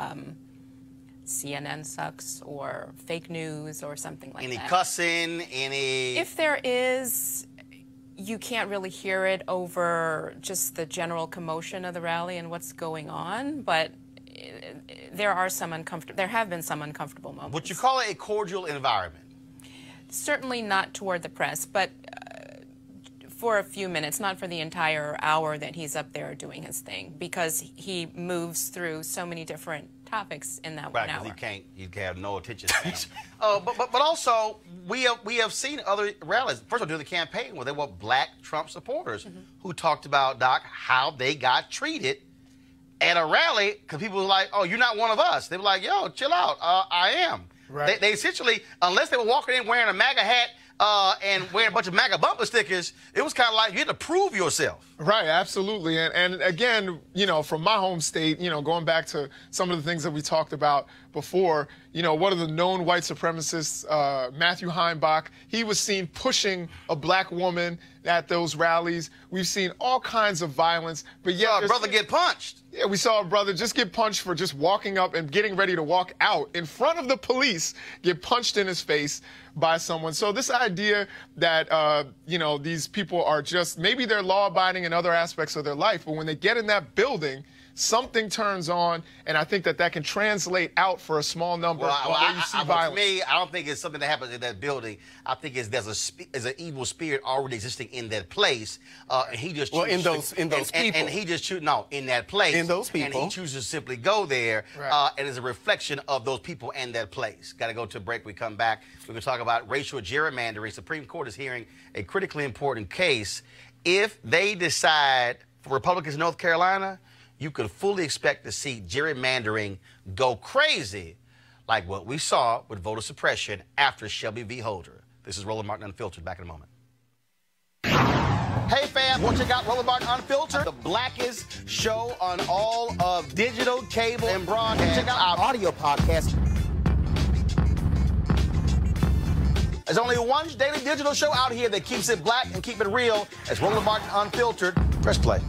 Speaker 9: CNN sucks or fake news or something like that.
Speaker 1: Any cussing, any...
Speaker 9: If there is, you can't really hear it over just the general commotion of the rally and what's going on, but there have been some uncomfortable moments.
Speaker 1: Would you call it a cordial environment?
Speaker 9: Certainly not toward the press, but for a few minutes, not for the entire hour that he's up there doing his thing, because he moves through so many different topics in that 1 hour.
Speaker 1: Right, because you have no attention span. But also, we have seen other rallies. First of all, during the campaign, where there were black Trump supporters who talked about, Doc, how they got treated at a rally, because people were like, oh, you're not one of us. They were like, yo, chill out. I am. Right. They essentially, unless they were walking in wearing a MAGA hat and wearing a bunch of MAGA bumper stickers, it was kind of like you had to prove yourself.
Speaker 10: Right, absolutely. And again, you know, from my home state, you know, going back to some of the things that we talked about before, you know, one of the known white supremacists, Matthew Heimbach, he was seen pushing a black woman at those rallies. We've seen all kinds of violence, but yet
Speaker 1: saw a brother get punched.
Speaker 10: Yeah, we saw a brother just get punched for just walking up and getting ready to walk out in front of the police, get punched in his face by someone. So this idea that, you know, these people are just, maybe they're law-abiding in other aspects of their life, but when they get in that building, something turns on, and I think that can translate out for a small number where you see violence.
Speaker 1: For me, I don't think it's something that happens in that building. I think there's an evil spirit already existing in that place, and he just
Speaker 8: in those people,
Speaker 1: and he just in that place,
Speaker 8: in those people,
Speaker 1: and he chooses to simply go there, and it's a reflection of those people and that place. Got to go to a break. We come back. We're going to talk about racial gerrymandering. Supreme Court is hearing a critically important case. If they decide for Republicans in North Carolina, you could fully expect to see gerrymandering go crazy like what we saw with voter suppression after Shelby v. Holder. This is Roland Martin Unfiltered. Back in a moment. Hey, fam, want to check out Roland Martin Unfiltered, the blackest show on all of digital, cable, and broadcast. Check out our audio podcast. There's only one daily digital show out here that keeps it black and keep it real. It's Roland Martin Unfiltered. Press play.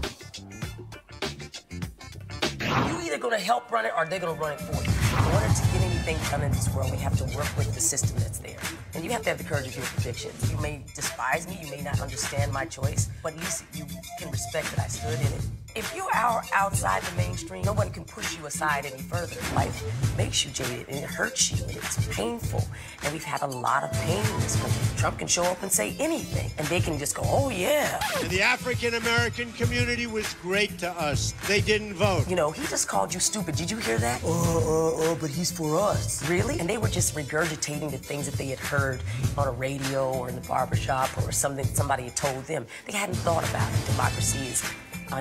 Speaker 12: You're either going to help run it or they're going to run it for you. In order to get anything done in this world, we have to work with the system that's there. And you have to have the courage of your convictions. You may despise me, you may not understand my choice, but at least you can respect that I stood in it. If you are outside the mainstream, no one can push you aside any further. Life makes you jaded, and it hurts you, and it's painful. And we've had a lot of pain in this country. Trump can show up and say anything, and they can just go, oh, yeah.
Speaker 13: And the African-American community was great to us. They didn't vote.
Speaker 12: You know, he just called you stupid. Did you hear that? But he's for us. Really? And they were just regurgitating the things that they had heard on a radio or in the barbershop or something somebody had told them. They hadn't thought about it. Democracy is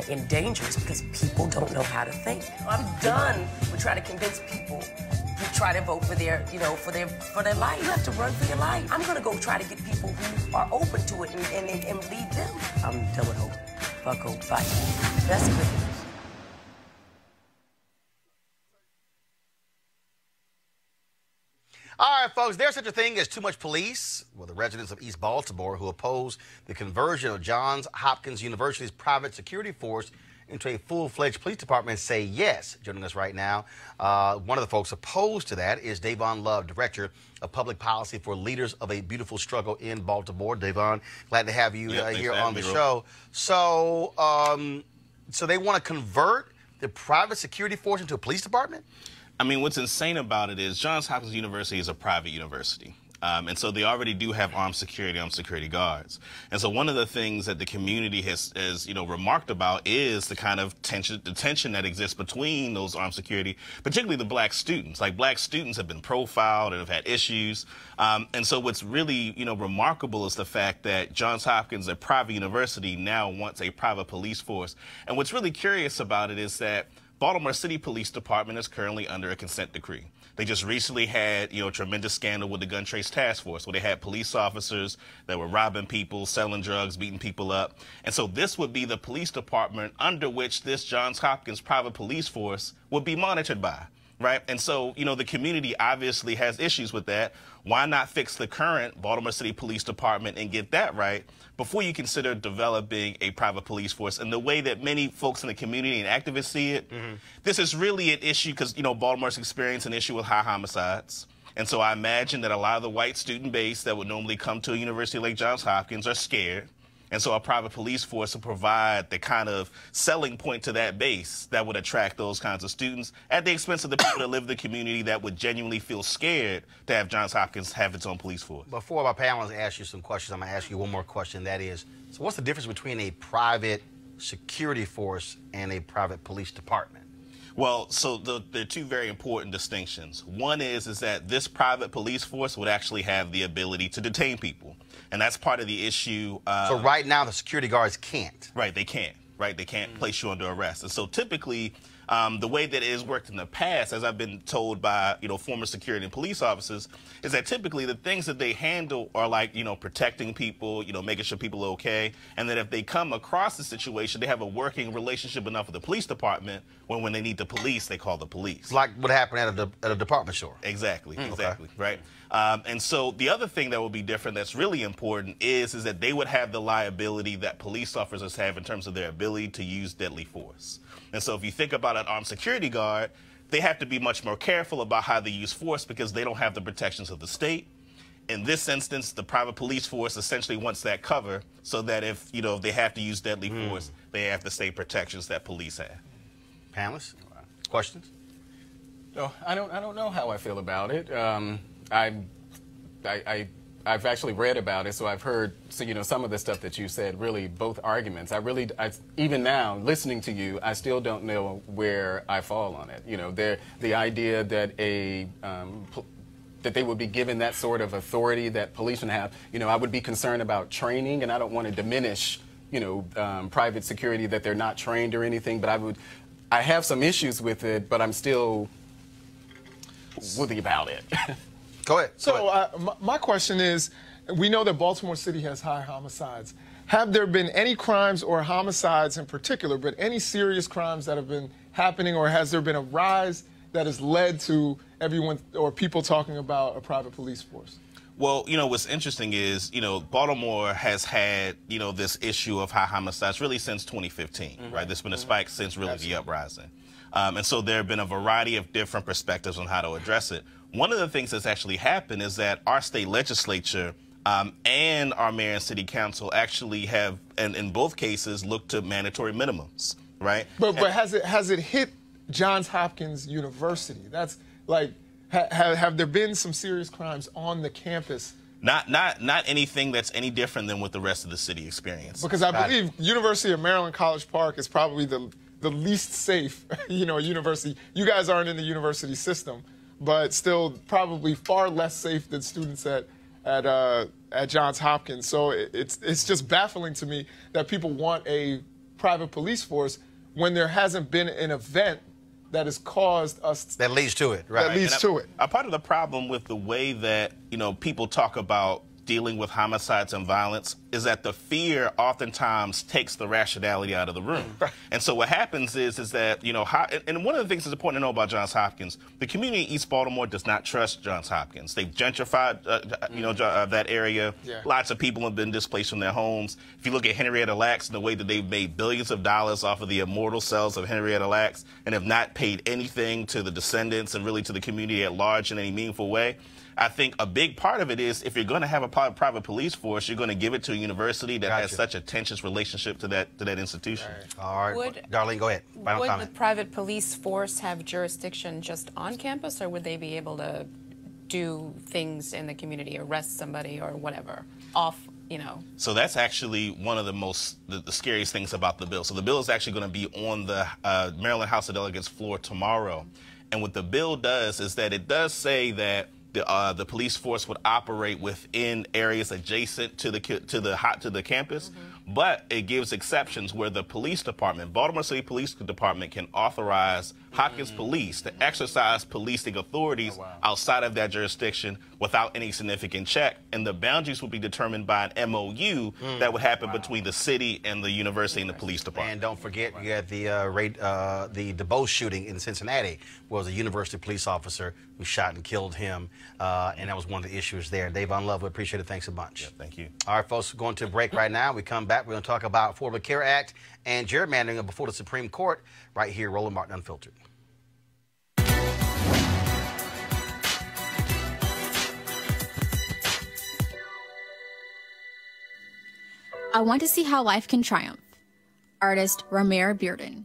Speaker 12: in danger because people don't know how to think. I'm done with trying to convince people to try to vote for their, you know, for their life. You have to run for your life. I'm gonna go try to get people who are open to it and lead them. I'm done with hope. Fuck hope. Bye. That's the good news.
Speaker 1: All right, folks, there's such a thing as too much police. Well, the residents of East Baltimore who oppose the conversion of Johns Hopkins University's private security force into a full-fledged police department say yes. Joining us right now, one of the folks opposed to that is Davon Love, Director of Public Policy for Leaders of a Beautiful Struggle in Baltimore. Davon, glad to have you here on the show. So, so they want to convert the private security force into a police department?
Speaker 14: I mean, what's insane about it is Johns Hopkins University is a private university. And so they already do have armed security guards. And so one of the things that the community has you know, remarked about is the kind of tension that exists between those armed security, particularly the black students. Like, black students have been profiled and have had issues. And so what's really, you know, remarkable is the fact that Johns Hopkins, a private university, now wants a private police force. And what's really curious about it is that Baltimore City Police Department is currently under a consent decree. They just recently had, a tremendous scandal with the Gun Trace Task Force, where they had police officers that were robbing people, selling drugs, beating people up. And so this would be the police department under which this Johns Hopkins private police force would be monitored by. Right. And so, the community obviously has issues with that. Why not fix the current Baltimore City Police Department and get that right before you consider developing a private police force? And the way that many folks in the community and activists see it, this is really an issue because, Baltimore's experienced an issue with high homicides. And so I imagine that a lot of the white student base that would normally come to a university like Johns Hopkins are scared. And so a private police force will provide the kind of selling point to that base that would attract those kinds of students at the expense of the people that live in the community that would genuinely feel scared to have Johns Hopkins have its own police force.
Speaker 1: Before my panelists ask you some questions, I'm going to ask you one more question. That is, so what's the difference between a private security force and a private police department?
Speaker 14: Well, so there are two very important distinctions. One is that this private police force would actually have the ability to detain people. And that's part of the issue.
Speaker 1: So right now, the security guards can't.
Speaker 14: Right, they can't. Right, they can't place you under arrest. And so typically, the way that it has worked in the past, as I've been told by, former security and police officers, is that typically the things that they handle are like, protecting people, making sure people are okay. And that if they come across a situation, they have a working relationship enough with the police department when they need the police, they call the police.
Speaker 1: Like what happened at a department store.
Speaker 14: Exactly, exactly,
Speaker 1: okay.
Speaker 14: Right. And so the other thing that will be different that's really important is that they would have the liability that police officers have in terms of their ability to use deadly force. And so if you think about an armed security guard, they have to be much more careful about how they use force because they don't have the protections of the state. In this instance, the private police force essentially wants that cover so that if, they have to use deadly force, they have the state protections that police have.
Speaker 1: Panelists, questions?
Speaker 8: No, I don't know how I feel about it. I've actually read about it, so I've heard some of the stuff that you said. Really, both arguments. Even now, listening to you, I still don't know where I fall on it. The idea that that they would be given that sort of authority that policemen have. I would be concerned about training, and I don't want to diminish private security that they're not trained or anything. But I have some issues with it, but I'm still woolly about it.
Speaker 1: Go ahead.
Speaker 10: So my question is, we know that Baltimore City has high homicides. Have there been any crimes or homicides in particular, but any serious crimes that have been happening, or has there been a rise that has led to everyone or people talking about a private police force?
Speaker 14: Well, what's interesting is, Baltimore has had, this issue of high homicides really since 2015, right? There's been a spike since really the uprising. And so there have been a variety of different perspectives on how to address it. One of the things that's actually happened is that our state legislature and our mayor and city council actually have, and in both cases, looked to mandatory minimums, right?
Speaker 10: But has it hit Johns Hopkins University? That's like, have there been some serious crimes on the campus?
Speaker 14: Not anything that's any different than what the rest of the city experiences.
Speaker 10: Because I believe University of Maryland College Park is probably the least safe, university. You guys aren't in the university system, but still probably far less safe than students at Johns Hopkins. So it's just baffling to me that people want a private police force when there hasn't been an event that has caused us
Speaker 1: that leads to it, right?
Speaker 14: That leads to it. A part of the problem with the way that people talk about dealing with homicides and violence is that the fear oftentimes takes the rationality out of the room. And so what happens is that, and one of the things that's important to know about Johns Hopkins, the community in East Baltimore does not trust Johns Hopkins. They've gentrified, that area. Yeah. Lots of people have been displaced from their homes. If you look at Henrietta Lacks and the way that they've made billions of dollars off of the immortal cells of Henrietta Lacks and have not paid anything to the descendants and really to the community at large in any meaningful way, I think a big part of it is if you're going to have a private police force, you're going to give it to a university that has such a tenuous relationship to that institution.
Speaker 1: All right. Darlene, go ahead. Final
Speaker 9: would
Speaker 1: comment.
Speaker 9: the private police force have jurisdiction just on campus, or would they be able to do things in the community, arrest somebody or whatever, off,
Speaker 14: So that's actually one of the scariest things about the bill. So the bill is actually going to be on the Maryland House of Delegates floor tomorrow. And what the bill does is that it does say that the police force would operate within areas adjacent to the campus, but it gives exceptions where the police department, Baltimore City Police Department, can authorize Hopkins Police to exercise policing authorities outside of that jurisdiction without any significant check, and the boundaries will be determined by an MOU that would happen between the city and the university and the police department.
Speaker 1: And don't forget, you had the DeBose shooting in Cincinnati, where was a university police officer who shot and killed him, and that was one of the issues there. Dave Unlove, we appreciate it. Thanks a bunch.
Speaker 14: Yeah, thank you.
Speaker 1: All right, folks, we're going to a break right now. We come back, we're going to talk about Affordable Care Act and gerrymandering before the Supreme Court right here, Roland Martin Unfiltered.
Speaker 15: I want to see how life can triumph. Artist Ramir Bearden.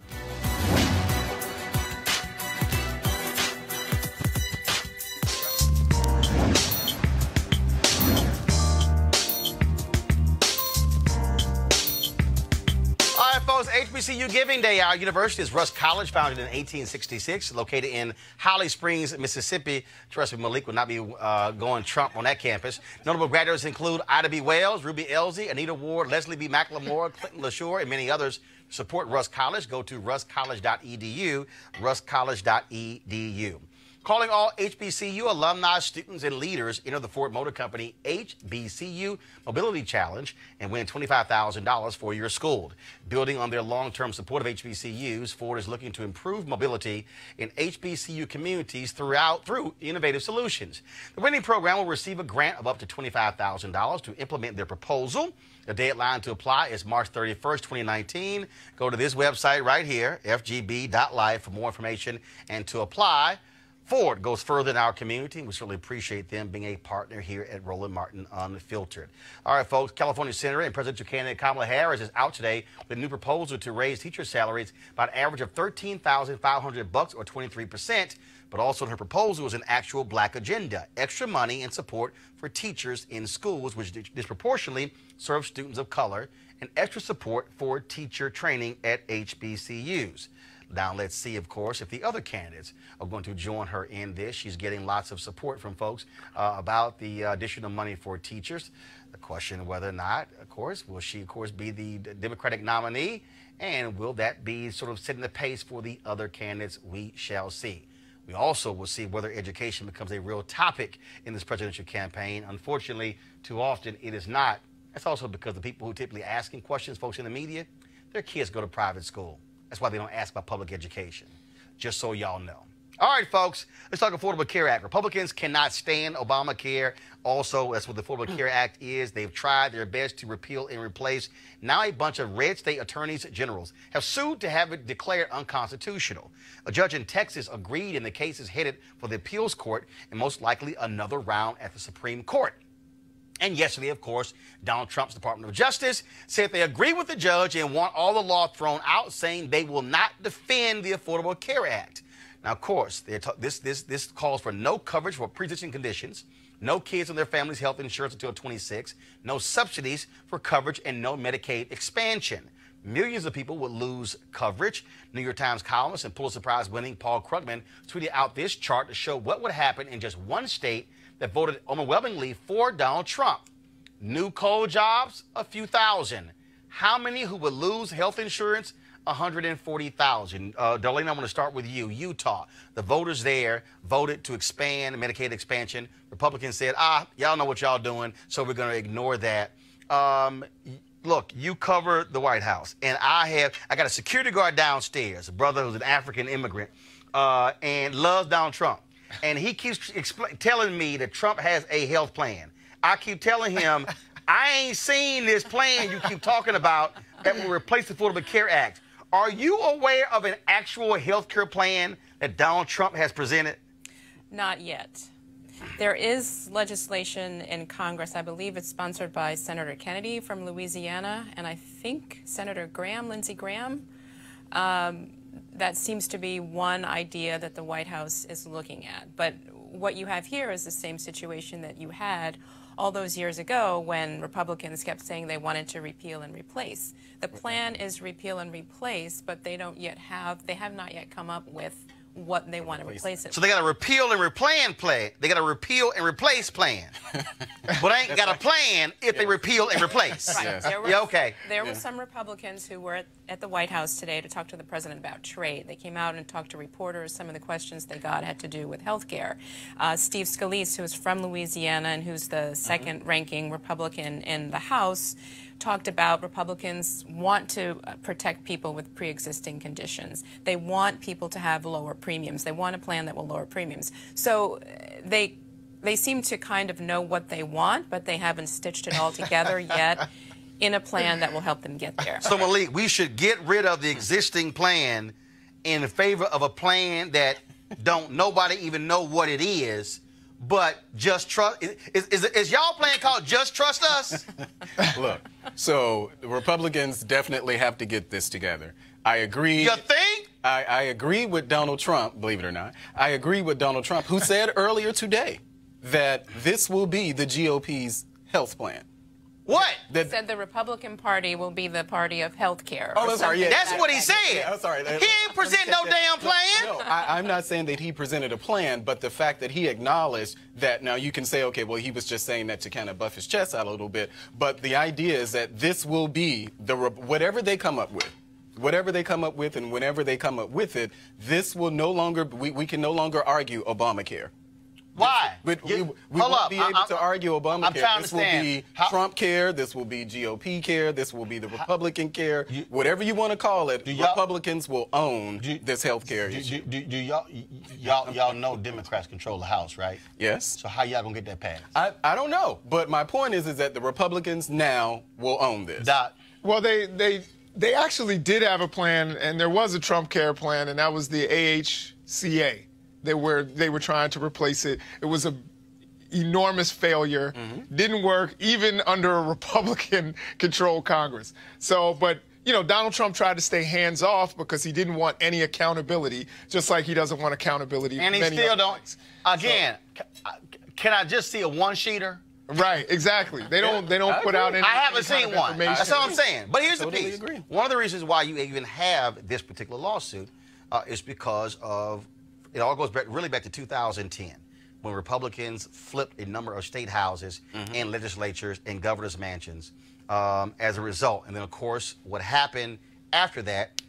Speaker 1: HBCU Giving Day. Our university is Rusk College, founded in 1866, located in Holly Springs, Mississippi. Trust me, Malik will not be going Trump on that campus. Notable graduates include Ida B. Wells, Ruby Elsie, Anita Ward, Leslie B. McLemore, Clinton LaSure, and many others. Support Rusk College. Go to ruskcollege.edu, ruskcollege.edu. Calling all HBCU alumni, students, and leaders, enter the Ford Motor Company HBCU Mobility Challenge and win $25,000 for your school. Building on their long-term support of HBCUs, Ford is looking to improve mobility in HBCU communities through innovative solutions. The winning program will receive a grant of up to $25,000 to implement their proposal. The deadline to apply is March 31st, 2019. Go to this website right here, FGB.Life, for more information and to apply. Ford goes further in our community. We certainly appreciate them being a partner here at Roland Martin Unfiltered. All right, folks, California Senator and presidential candidate Kamala Harris is out today with a new proposal to raise teacher salaries by an average of $13,500 or 23%, but also in her proposal is an actual black agenda, extra money and support for teachers in schools, which disproportionately serve students of color, and extra support for teacher training at HBCUs. Now, let's see, of course, if the other candidates are going to join her in this. She's getting lots of support from folks about the additional money for teachers. The question whether or not, of course, will she, of course, be the Democratic nominee? And will that be sort of setting the pace for the other candidates? We shall see. We also will see whether education becomes a real topic in this presidential campaign. Unfortunately, too often it is not. That's also because the people who typically asking questions, folks in the media, their kids go to private school. That's why they don't ask about public education, just so y'all know. All right, folks, let's talk Affordable Care Act. Republicans cannot stand Obamacare. Also, that's what the Affordable Care Act is. They've tried their best to repeal and replace. Now a bunch of red state attorneys generals have sued to have it declared unconstitutional. A judge in Texas agreed, and the case is headed for the appeals court and most likely another round at the Supreme Court. And yesterday, of course, Donald Trump's Department of Justice said they agree with the judge and want all the law thrown out, saying they will not defend the Affordable Care Act. Now, of course, this calls for no coverage for pre-existing conditions, no kids and their families' health insurance until 26, no subsidies for coverage, and no Medicaid expansion. Millions of people would lose coverage. New York Times columnist and Pulitzer Prize-winning Paul Krugman tweeted out this chart to show what would happen in just one state that voted overwhelmingly for Donald Trump. New coal jobs, a few thousand. How many who would lose health insurance? 140,000. Darlene, I want to start with you. Utah. The voters there voted to expand Medicaid expansion. Republicans said, y'all know what y'all doing, so we're going to ignore that. Look, you cover the White House, and I got a security guard downstairs, a brother who's an African immigrant, and loves Donald Trump. And he keeps telling me that Trump has a health plan. I keep telling him, I ain't seen this plan you keep talking about that will replace the Affordable Care Act. Are you aware of an actual health care plan that Donald Trump has presented? Not yet.
Speaker 9: There is legislation in Congress. I believe it's sponsored by Senator Kennedy from Louisiana, and I think Senator Graham, Lindsey Graham. That seems to be one idea that the White House is looking at. But what you have here is the same situation that you had all those years ago when Republicans kept saying they wanted to repeal and replace. The plan is repeal and replace, but they have not yet come up with what they want to replace it.
Speaker 1: So they got a repeal and replan plan. They got a repeal and replace plan. But ain't got a plan if they repeal and replace.
Speaker 9: Right.
Speaker 8: Yes.
Speaker 9: There were some Republicans who were at the White House today to talk to the president about trade. They came out and talked to reporters. Some of the questions they got had to do with health care. Steve Scalise, who is from Louisiana and who's the second-ranking Republican in the House, talked about Republicans want to protect people with pre-existing conditions. They want people to have lower premiums. They want a plan that will lower premiums. So they seem to kind of know what they want, but they haven't stitched it all together yet in a plan that will help them get there.
Speaker 1: So, Malik, we should get rid of the existing plan in favor of a plan that don't nobody even know what it is, but just trust. Is y'all plan called Just Trust Us?
Speaker 8: Look, so the Republicans definitely have to get this together. I agree.
Speaker 1: You think?
Speaker 8: I agree with Donald Trump, believe it or not. I agree with Donald Trump, who said earlier today that this will be the GOP's health plan.
Speaker 1: What?
Speaker 9: He said the Republican Party will be the party of health care.
Speaker 8: Oh, sorry. Yeah,
Speaker 1: that's what he said.
Speaker 8: Yeah, I'm sorry.
Speaker 1: He ain't present no damn plan.
Speaker 8: No, I'm not saying that he presented a plan, but the fact that he acknowledged that, now you can say, okay, well, he was just saying that to kind of buff his chest out a little bit, but the idea is that this will be whatever they come up with. Whatever they come up with and whenever they come up with it, this will no longer, we can no longer argue Obamacare.
Speaker 1: Why?
Speaker 8: We won't be able to argue Obamacare.
Speaker 1: I'm trying to
Speaker 8: this will be Trump care, this will be GOP care, this will be the Republican care. Whatever you want to call it, Republicans will own this health care issue.
Speaker 1: Do y'all know Democrats control the House, right?
Speaker 8: Yes.
Speaker 1: So how y'all gonna get that passed?
Speaker 8: I don't know, but my point is that the Republicans now will own this.
Speaker 10: Well, they actually did have a plan, and there was a Trump care plan, and that was the AHCA. They were trying to replace it. It was an enormous failure. Didn't work even under a Republican-controlled Congress. So, but you know, Donald Trump tried to stay hands off because he didn't want any accountability, just like he doesn't want accountability.
Speaker 1: And he still don't. Again, can I just see a one-sheeter?
Speaker 10: Right, exactly. They don't put out any.
Speaker 1: I haven't seen one. That's all I'm saying. But here's
Speaker 8: Totally
Speaker 1: the piece.
Speaker 8: agree.
Speaker 1: One of the reasons why you even have this particular lawsuit is because of. It all goes really back to 2010, when Republicans flipped a number of state houses and legislatures and governor's mansions as a result. And then, of course, what happened after that,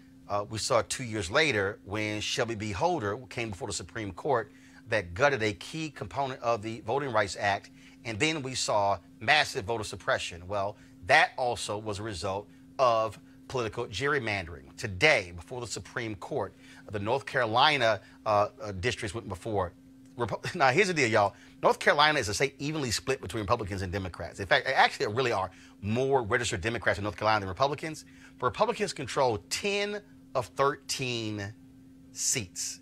Speaker 1: we saw 2 years later when Shelby B. Holder came before the Supreme Court that gutted a key component of the Voting Rights Act. And then we saw massive voter suppression. Well, that also was a result of political gerrymandering. Today, before the Supreme Court, the North Carolina districts went before. Now, here's the deal, y'all. North Carolina is a state evenly split between Republicans and Democrats. In fact, actually, there really are more registered Democrats in North Carolina than Republicans. But Republicans control 10 of 13 seats.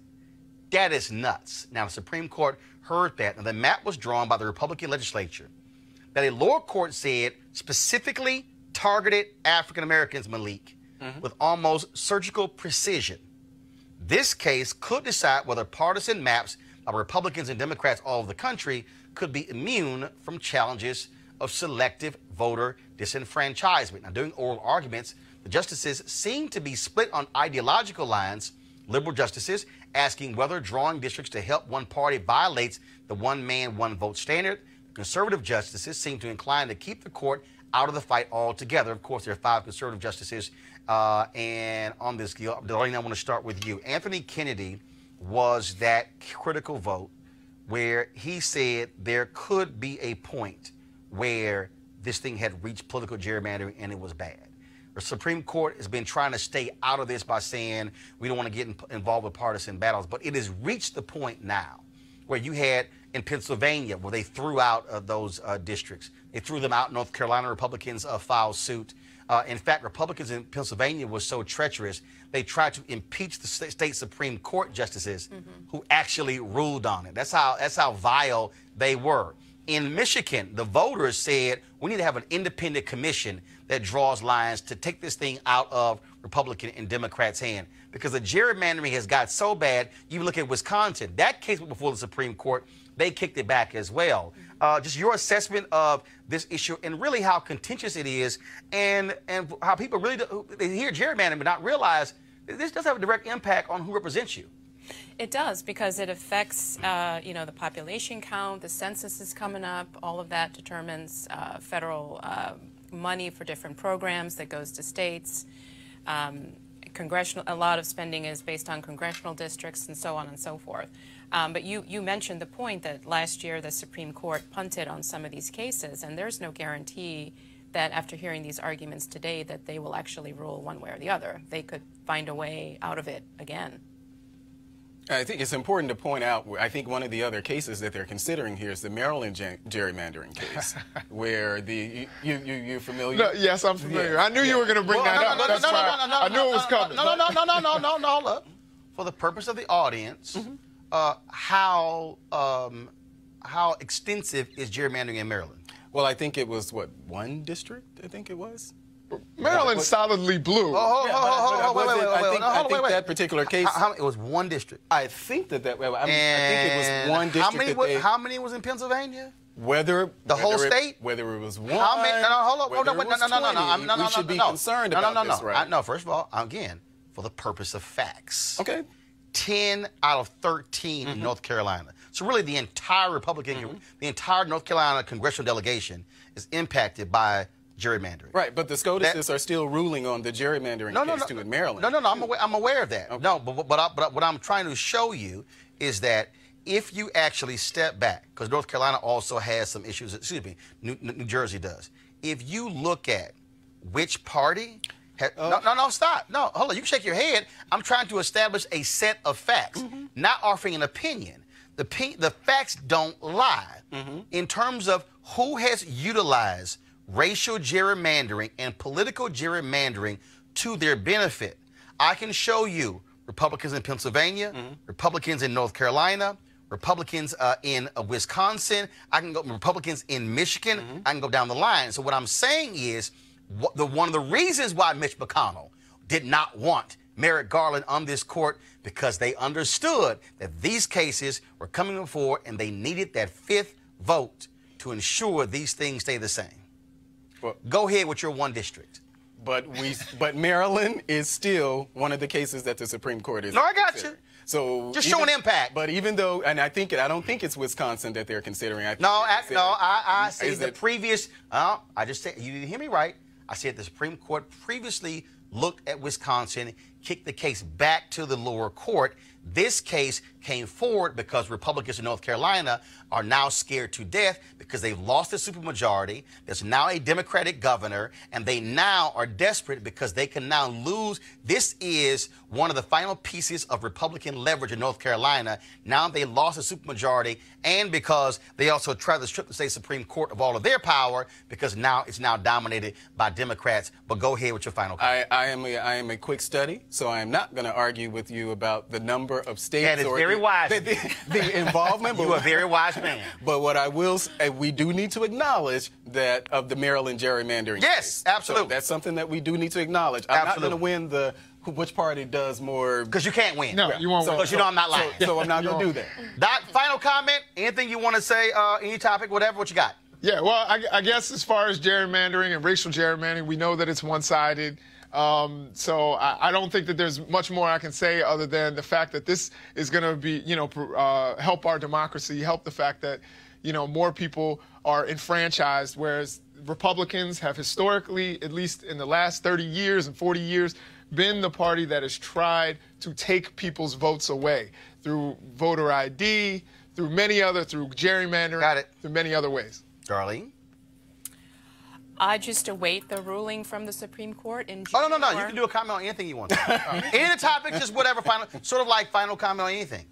Speaker 1: That is nuts. Now, the Supreme Court heard that, and the map was drawn by the Republican legislature that a lower court said specifically targeted African Americans, Malik, with almost surgical precision. This case could decide whether partisan maps of Republicans and Democrats all over the country could be immune from challenges of selective voter disenfranchisement. Now, during oral arguments, the justices seem to be split on ideological lines. Liberal justices asking whether drawing districts to help one party violates the one man, one vote standard. Conservative justices seem to incline to keep the court out of the fight altogether. Of course, there are 5 conservative justices. And on this deal, Darlene, I want to start with you. Anthony Kennedy was that critical vote where he said there could be a point where this thing had reached political gerrymandering and it was bad. The Supreme Court has been trying to stay out of this by saying we don't want to get involved with partisan battles, but it has reached the point now where you had in Pennsylvania where they threw out those districts. They threw them out. North Carolina Republicans filed suit. In fact, Republicans in Pennsylvania were so treacherous, they tried to impeach the state Supreme Court justices who actually ruled on it. That's how vile they were. In Michigan, the voters said we need to have an independent commission that draws lines to take this thing out of Republican and Democrats' hand, because the gerrymandering has got so bad. You look at Wisconsin, that case went before the Supreme Court. They kicked it back as well. Just your assessment of this issue and really how contentious it is, and how people really they hear gerrymandering but not realize this does have a direct impact on who represents you.
Speaker 9: It does, because it affects, the population count, the census is coming up, all of that determines federal money for different programs that goes to states. A lot of spending is based on congressional districts and so on and so forth. But you mentioned the point that last year the Supreme Court punted on some of these cases, and there's no guarantee that after hearing these arguments today that they will actually rule one way or the other. They could find a way out of it again.
Speaker 8: I think it's important to point out, I think one of the other cases that they're considering here is the Maryland gerrymandering case, where you're familiar?
Speaker 10: No, yes, I'm familiar. I knew you were going to bring that up. That's why I knew it was coming.
Speaker 1: No. For the purpose of the audience, how extensive is gerrymandering in Maryland?
Speaker 8: Well, I think it was, what, one district, I think it was?
Speaker 10: Maryland's solidly blue.
Speaker 8: I think that particular case.
Speaker 1: It was one district.
Speaker 8: I think that I think it was one district.
Speaker 1: How many was in Pennsylvania?
Speaker 8: Whether
Speaker 1: the whole state?
Speaker 8: Whether it was one.
Speaker 1: How many? Hold on.
Speaker 8: We should be concerned about this, right?
Speaker 1: No, first of all, again, for the purpose of facts.
Speaker 8: Okay.
Speaker 1: 10 out of 13 in North Carolina. So really the entire the entire North Carolina congressional delegation is impacted by gerrymandering.
Speaker 8: Right, but the SCOTUSs are still ruling on the gerrymandering case too in Maryland.
Speaker 1: No, I'm aware of that. Okay. No, but what I'm trying to show you is that if you actually step back, because North Carolina also has some issues, New Jersey does. If you look at which party... stop. No, hold on. You can shake your head. I'm trying to establish a set of facts, not offering an opinion. The facts don't lie. In terms of who has utilized racial gerrymandering and political gerrymandering to their benefit, I can show you Republicans in Pennsylvania, Republicans in North Carolina, Republicans in Wisconsin. I can go Republicans in Michigan. I can go down the line. So what I'm saying is, one of the reasons why Mitch McConnell did not want Merrick Garland on this court, because they understood that these cases were coming before and they needed that fifth vote to ensure these things stay the same. Well, go ahead with your one district.
Speaker 8: But Maryland is still one of the cases that the Supreme Court is.
Speaker 1: No, I got you.
Speaker 8: So
Speaker 1: just showing impact.
Speaker 8: But even though, and I don't think it's Wisconsin that they're considering.
Speaker 1: I say the previous. I just said, you didn't hear me right. I said the Supreme Court previously looked at Wisconsin, kicked the case back to the lower court. This case came forward because Republicans in North Carolina are now scared to death because they've lost a supermajority. There's now a Democratic governor, and they now are desperate because they can now lose. This is one of the final pieces of Republican leverage in North Carolina. Now they lost a supermajority, and because they also tried to strip the state Supreme Court of all of their power, because now it's now dominated by Democrats. But go ahead with your final comment.
Speaker 8: I am a quick study, so I am not going to argue with you about the number of states.
Speaker 1: That is very wise.
Speaker 8: The involvement.
Speaker 1: You are a very wise man.
Speaker 8: But what I will say, we do need to acknowledge that of the Maryland gerrymandering case.
Speaker 1: Absolutely.
Speaker 8: So that's something that we do need to acknowledge. I'm not going to win the which party does more.
Speaker 1: Because you can't win.
Speaker 10: No, you won't win.
Speaker 1: Because you know I'm not lying.
Speaker 8: So I'm not going to do that.
Speaker 1: Doc, final comment? Anything you want to say? Any topic, whatever, what you got?
Speaker 10: Yeah, well, I guess as far as gerrymandering and racial gerrymandering, we know that it's one-sided. So I don't think that there's much more I can say other than the fact that this is going to be, help our democracy, help the fact that, more people are enfranchised, whereas Republicans have historically, at least in the last 30 years and 40 years, been the party that has tried to take people's votes away through voter ID, through gerrymandering, through many other ways.
Speaker 1: Darlene?
Speaker 9: I just await the ruling from the Supreme Court in June.
Speaker 1: Oh, no. You can do a comment on anything you want. Any topic, just whatever, sort of like final comment on anything.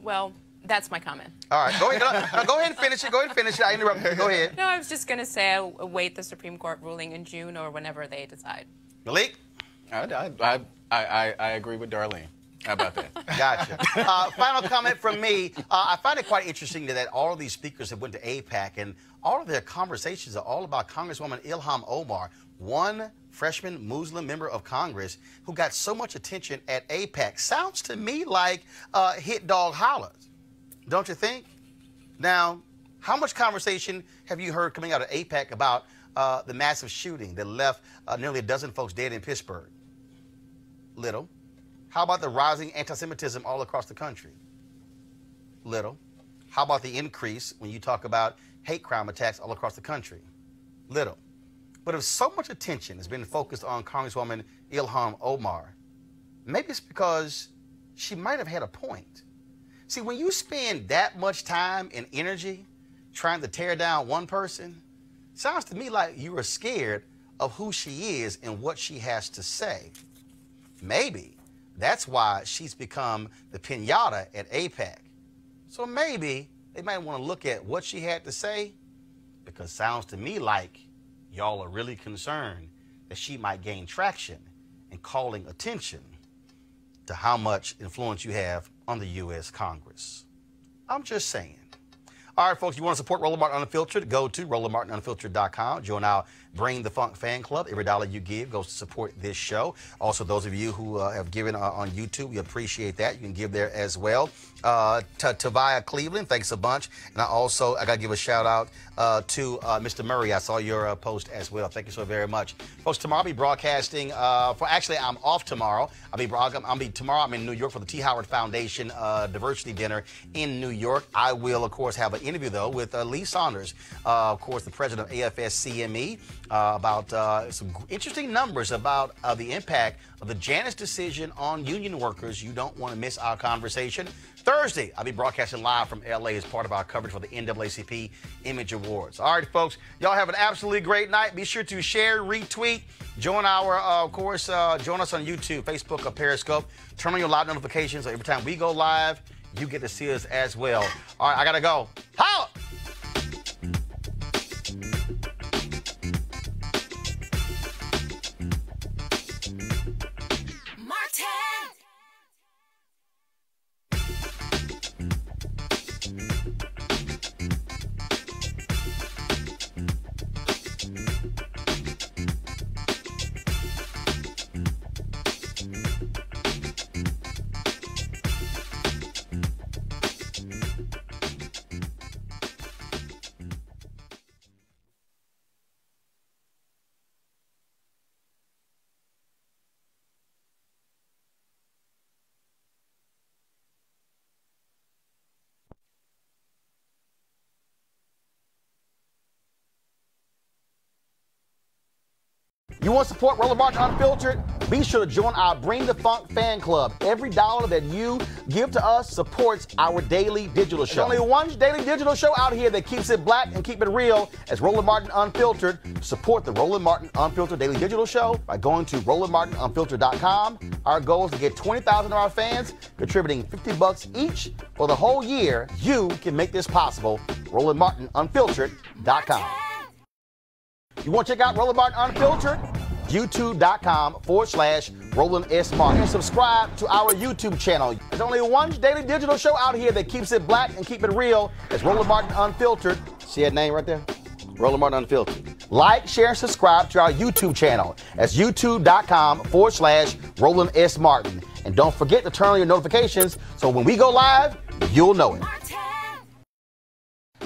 Speaker 9: Well, that's my comment.
Speaker 1: All right, go ahead and finish it. I interrupted you. Go ahead.
Speaker 9: No, I was just going to say I await the Supreme Court ruling in June or whenever they decide.
Speaker 1: Malik?
Speaker 8: I agree with Darlene. How about that?
Speaker 1: Gotcha. Final comment from me. I find it quite interesting that all of these speakers have went to AIPAC, and all of their conversations are all about Congresswoman Ilhan Omar, one freshman Muslim member of Congress who got so much attention at AIPAC. Sounds to me like hit dog hollers, don't you think? Now, how much conversation have you heard coming out of AIPAC about the massive shooting that left nearly a dozen folks dead in Pittsburgh? Little. How about the rising anti-Semitism all across the country? Little. How about the increase when you talk about hate crime attacks all across the country? Little. But if so much attention has been focused on Congresswoman Ilhan Omar, maybe it's because she might have had a point. See, when you spend that much time and energy trying to tear down one person, sounds to me like you are scared of who she is and what she has to say. Maybe that's why she's become the piñata at AIPAC. So maybe they might want to look at what she had to say, because sounds to me like y'all are really concerned that she might gain traction in calling attention to how much influence you have on the U.S. Congress. I'm just saying. All right, folks, you want to support Roland Martin Unfiltered? Go to RolandMartinUnfiltered.com. Join our Bring the Funk fan club. Every dollar you give goes to support this show. Also, those of you who have given on YouTube, we appreciate that. You can give there as well. Tavia Cleveland, thanks a bunch. And I got to give a shout out to Mr. Murray. I saw your post as well. Thank you so very much. Folks, tomorrow I'll be broadcasting actually, I'm off tomorrow. Tomorrow I'm in New York for the T. Howard Foundation Diversity Dinner in New York. I will, of course, have an interview, though, with Lee Saunders, of course, the president of AFS-CME, about some interesting numbers about the impact of the Janus decision on union workers. You don't want to miss our conversation. Thursday, I'll be broadcasting live from LA as part of our coverage for the NAACP Image Awards. All right, folks, y'all have an absolutely great night. Be sure to share, retweet, join our, join us on YouTube, Facebook, or Periscope. Turn on your live notifications so every time we go live, you get to see us as well. All right, I gotta go. Holla! You want to support Roland Martin Unfiltered? Be sure to join our Bring the Funk fan club. Every dollar that you give to us supports our daily digital show. There's only one daily digital show out here that keeps it black and keep it real as Roland Martin Unfiltered. Support the Roland Martin Unfiltered daily digital show by going to RolandMartinUnfiltered.com. Our goal is to get 20,000 of our fans contributing $50 each for the whole year. You can make this possible. RolandMartinUnfiltered.com. You want to check out Roland Martin Unfiltered? YouTube.com/Roland S. Martin. And subscribe to our YouTube channel. There's only one daily digital show out here that keeps it black and keep it real. It's Roland Martin Unfiltered. See that name right there? Roland Martin Unfiltered. Like, share, and subscribe to our YouTube channel. That's YouTube.com/Roland S. Martin. And don't forget to turn on your notifications so when we go live, you'll know it.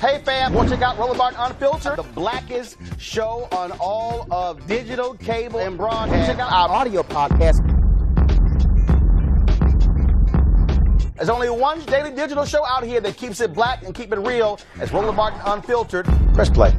Speaker 1: Hey fam, want to check out Roland Martin Unfiltered, the blackest show on all of digital, cable, and broadcast. Check out our audio podcast. There's only one daily digital show out here that keeps it black and keep it real. It's Roland Martin Unfiltered. Press play.